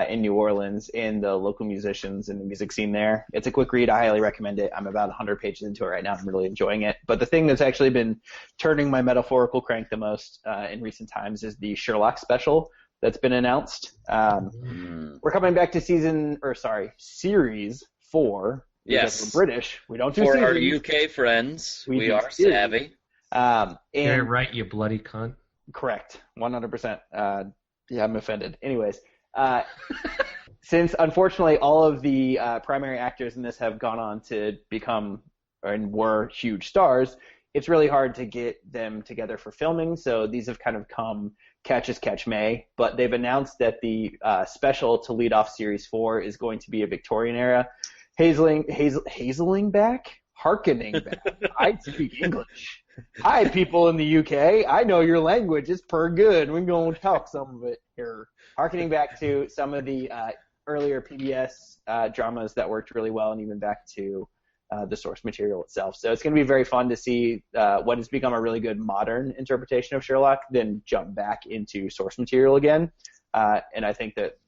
in New Orleans and the local musicians and the music scene there. It's a quick read. I highly recommend it. I'm about 100 pages into it right now. I'm really enjoying it. But the thing that's actually been turning my metaphorical crank the most in recent times is the Sherlock special that's been announced. We're coming back to series 4. Yes. We're British. We don't do For seasons. our UK friends, we do are series. savvy. You're right, you bloody cunt. Correct. 100%. Yeah, I'm offended. Anyways, since unfortunately all of the primary actors in this have gone on to become and were huge stars, it's really hard to get them together for filming, so these have kind of come catch as catch may, but they've announced that the special to lead off Series 4 is going to be a Victorian era. Hazeling back? Harkening back. I speak English. Hi, people in the UK. I know your language. It's per good. We're going to talk some of it here. Harkening back to some of the earlier PBS dramas that worked really well, and even back to the source material itself. So it's going to be very fun to see what has become a really good modern interpretation of Sherlock, then jump back into source material again. And I think that,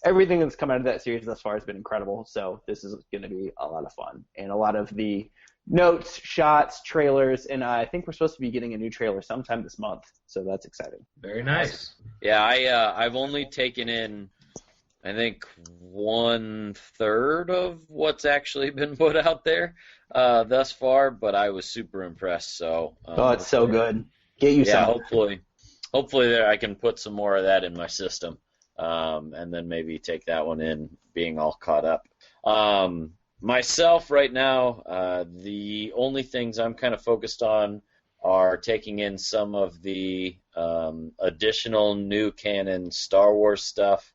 everything that's come out of that series thus far has been incredible. So this is going to be a lot of fun. And a lot of the notes, shots, trailers, and I think we're supposed to be getting a new trailer sometime this month. So that's exciting. Very nice. Yeah, I've only taken in, I think, 1/3 of what's actually been put out there thus far, but I was super impressed. So it's so good. Get you some. Hopefully there I can put some more of that in my system, and then maybe take that one in, being all caught up. Myself right now, the only things I'm kind of focused on are taking in some of the additional new canon Star Wars stuff.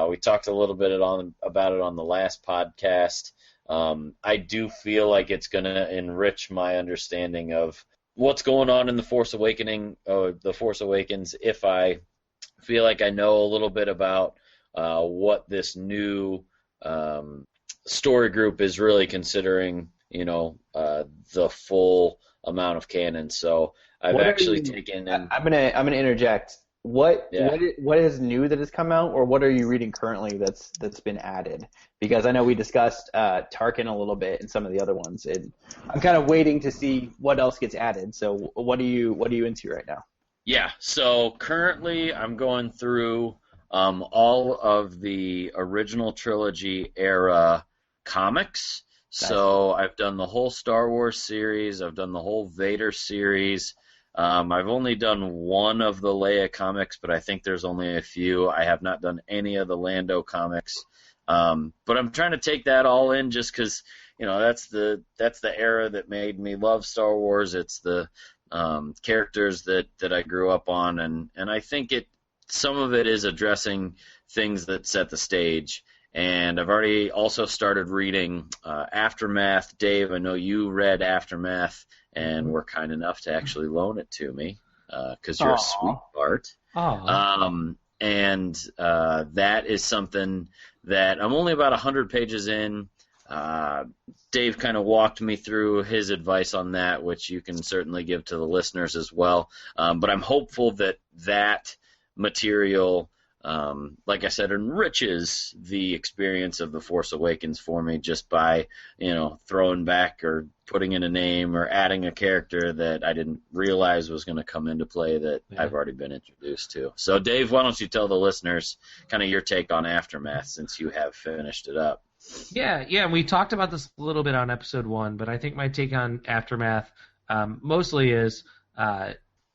We talked a little bit about it on the last podcast. I do feel like it's going to enrich my understanding of what's going on in The Force Awakens if I feel like I know a little bit about what this new story group is really considering, the full amount of canon. So I've taken in. I'm gonna interject. What is new that has come out, or what are you reading currently that's been added? Because I know we discussed Tarkin a little bit and some of the other ones, and I'm kind of waiting to see what else gets added. So what are you into right now? Yeah, so currently I'm going through all of the original trilogy era comics. Nice. So I've done the whole Star Wars series. I've done the whole Vader series. I've only done one of the Leia comics, but I think there's only a few. I have not done any of the Lando comics. But I'm trying to take that all in just because, that's the era that made me love Star Wars. It's the characters that I grew up on, and I think some of it is addressing things that set the stage. And I've already also started reading Aftermath. Dave, I know you read Aftermath and were kind enough to actually loan it to me because you're a sweetheart. And that is something that I'm only about 100 pages in. Dave kind of walked me through his advice on that, which you can certainly give to the listeners as well. But I'm hopeful that material, like I said, enriches the experience of The Force Awakens for me just by, throwing back or putting in a name or adding a character that I didn't realize was going to come into play that I've already been introduced to. So, Dave, why don't you tell the listeners kind of your take on Aftermath since you have finished it up? Yeah, we talked about this a little bit on episode 1, but I think my take on Aftermath mostly is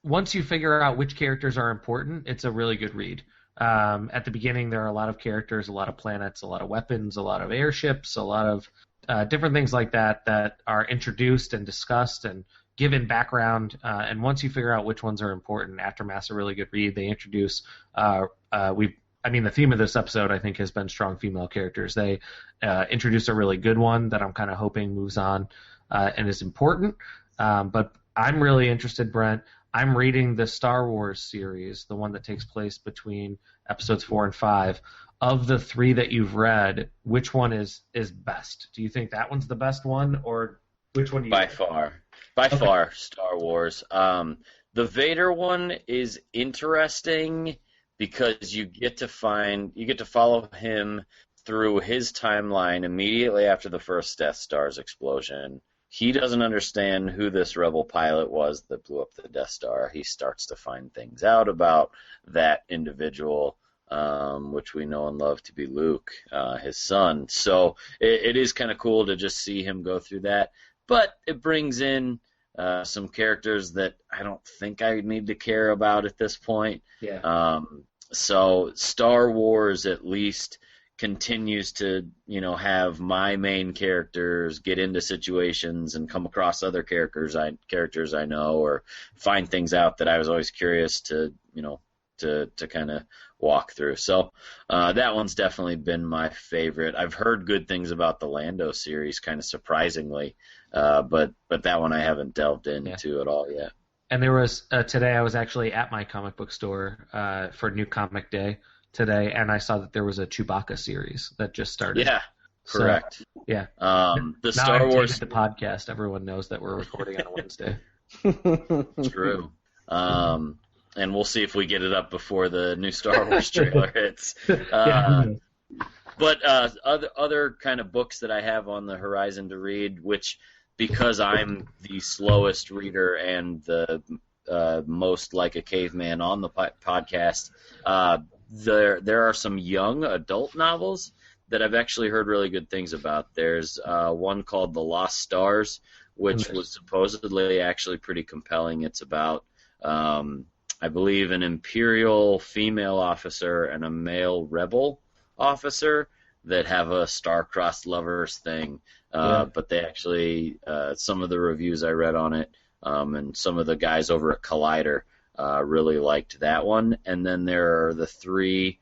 once you figure out which characters are important, it's a really good read. At the beginning, there are a lot of characters, a lot of planets, a lot of weapons, a lot of airships, a lot of different things like that are introduced and discussed and given background. And once you figure out which ones are important, Aftermath's a really good read. They introduce the theme of this episode, I think, has been strong female characters. They introduce a really good one that I'm kind of hoping moves on and is important. But I'm really interested, Brent. I'm reading the Star Wars series, the one that takes place between episodes 4 and 5. Of the 3 that you've read, which one is best? Do you think that one's the best one, or which one do you By far, Star Wars. The Vader one is interesting because you get to follow him through his timeline immediately after the first Death Star's explosion. He doesn't understand who this rebel pilot was that blew up the Death Star. He starts to find things out about that individual, which we know and love to be Luke, his son. So it is kind of cool to just see him go through that. But it brings in some characters that I don't think I need to care about at this point. Yeah. So Star Wars at least continues to, have my main characters get into situations and come across other characters I know, or find things out that I was always curious to kind of walk through. So that one's definitely been my favorite. I've heard good things about the Lando series, kind of surprisingly, but that one I haven't delved into at all yet. And there was today I was actually at my comic book store for New Comic Day today, and I saw that there was a Chewbacca series that just started. Yeah, correct. So, yeah. The now Star Wars the podcast. Everyone knows that we're recording on a Wednesday. True. And we'll see if we get it up before the new Star Wars trailer hits. But other kind of books that I have on the horizon to read, which because I'm the slowest reader and the most like a caveman on the podcast, there are some young adult novels that I've actually heard really good things about. There's one called The Lost Stars, which was supposedly actually pretty compelling. It's about, I believe, an Imperial female officer and a male rebel officer that have a star-crossed lovers thing. But they actually, some of the reviews I read on it, and some of the guys over at Collider really liked that one. And then there are the 3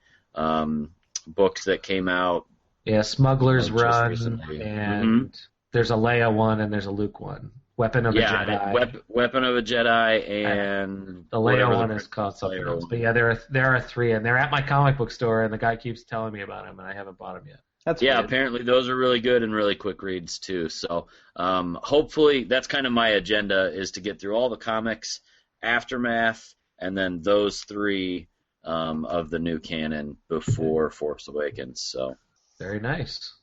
books that came out. Yeah, Smuggler's Run, recently. and there's a Leia one, and there's a Luke one. Weapon of a Jedi. Weapon of a Jedi, and the Leia one is called something else. But yeah, there are 3, and they're at my comic book store, and the guy keeps telling me about them, and I haven't bought them yet. That's weird. Apparently those are really good and really quick reads too. So hopefully that's kind of my agenda, is to get through all the comics, Aftermath, and then those 3 of the new canon before Force Awakens. So very nice.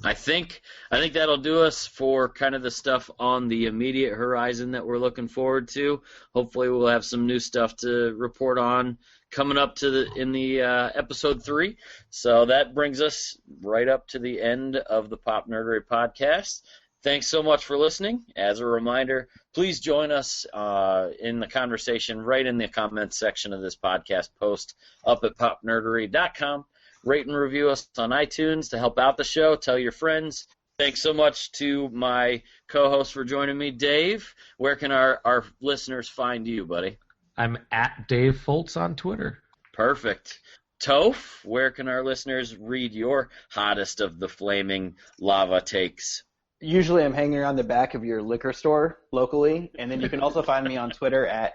I think that'll do us for kind of the stuff on the immediate horizon that we're looking forward to. Hopefully, we'll have some new stuff to report on coming up in the episode 3. So that brings us right up to the end of the PopNerdery Podcast. Thanks so much for listening. As a reminder, please join us in the conversation right in the comments section of this podcast post up at popnerdery.com. Rate and review us on iTunes to help out the show. Tell your friends. Thanks so much to my co-host for joining me, Dave. Where can our listeners find you, buddy? I'm at Dave Foltz on Twitter. Perfect. Toph, where can our listeners read your hottest of the flaming lava takes? Usually I'm hanging around the back of your liquor store locally, and then you can also find me on Twitter at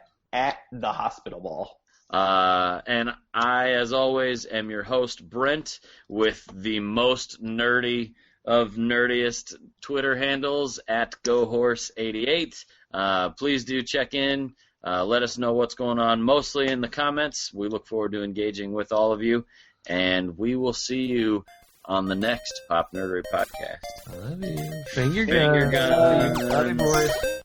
the Hospital Ball. And I, as always, am your host, Brent, with the most nerdy of nerdiest Twitter handles at GoHorse88. Please do check in. Let us know what's going on, mostly in the comments. We look forward to engaging with all of you, and we will see you on the next PopNerdery Podcast. I love you. Finger guns. Love you, boys.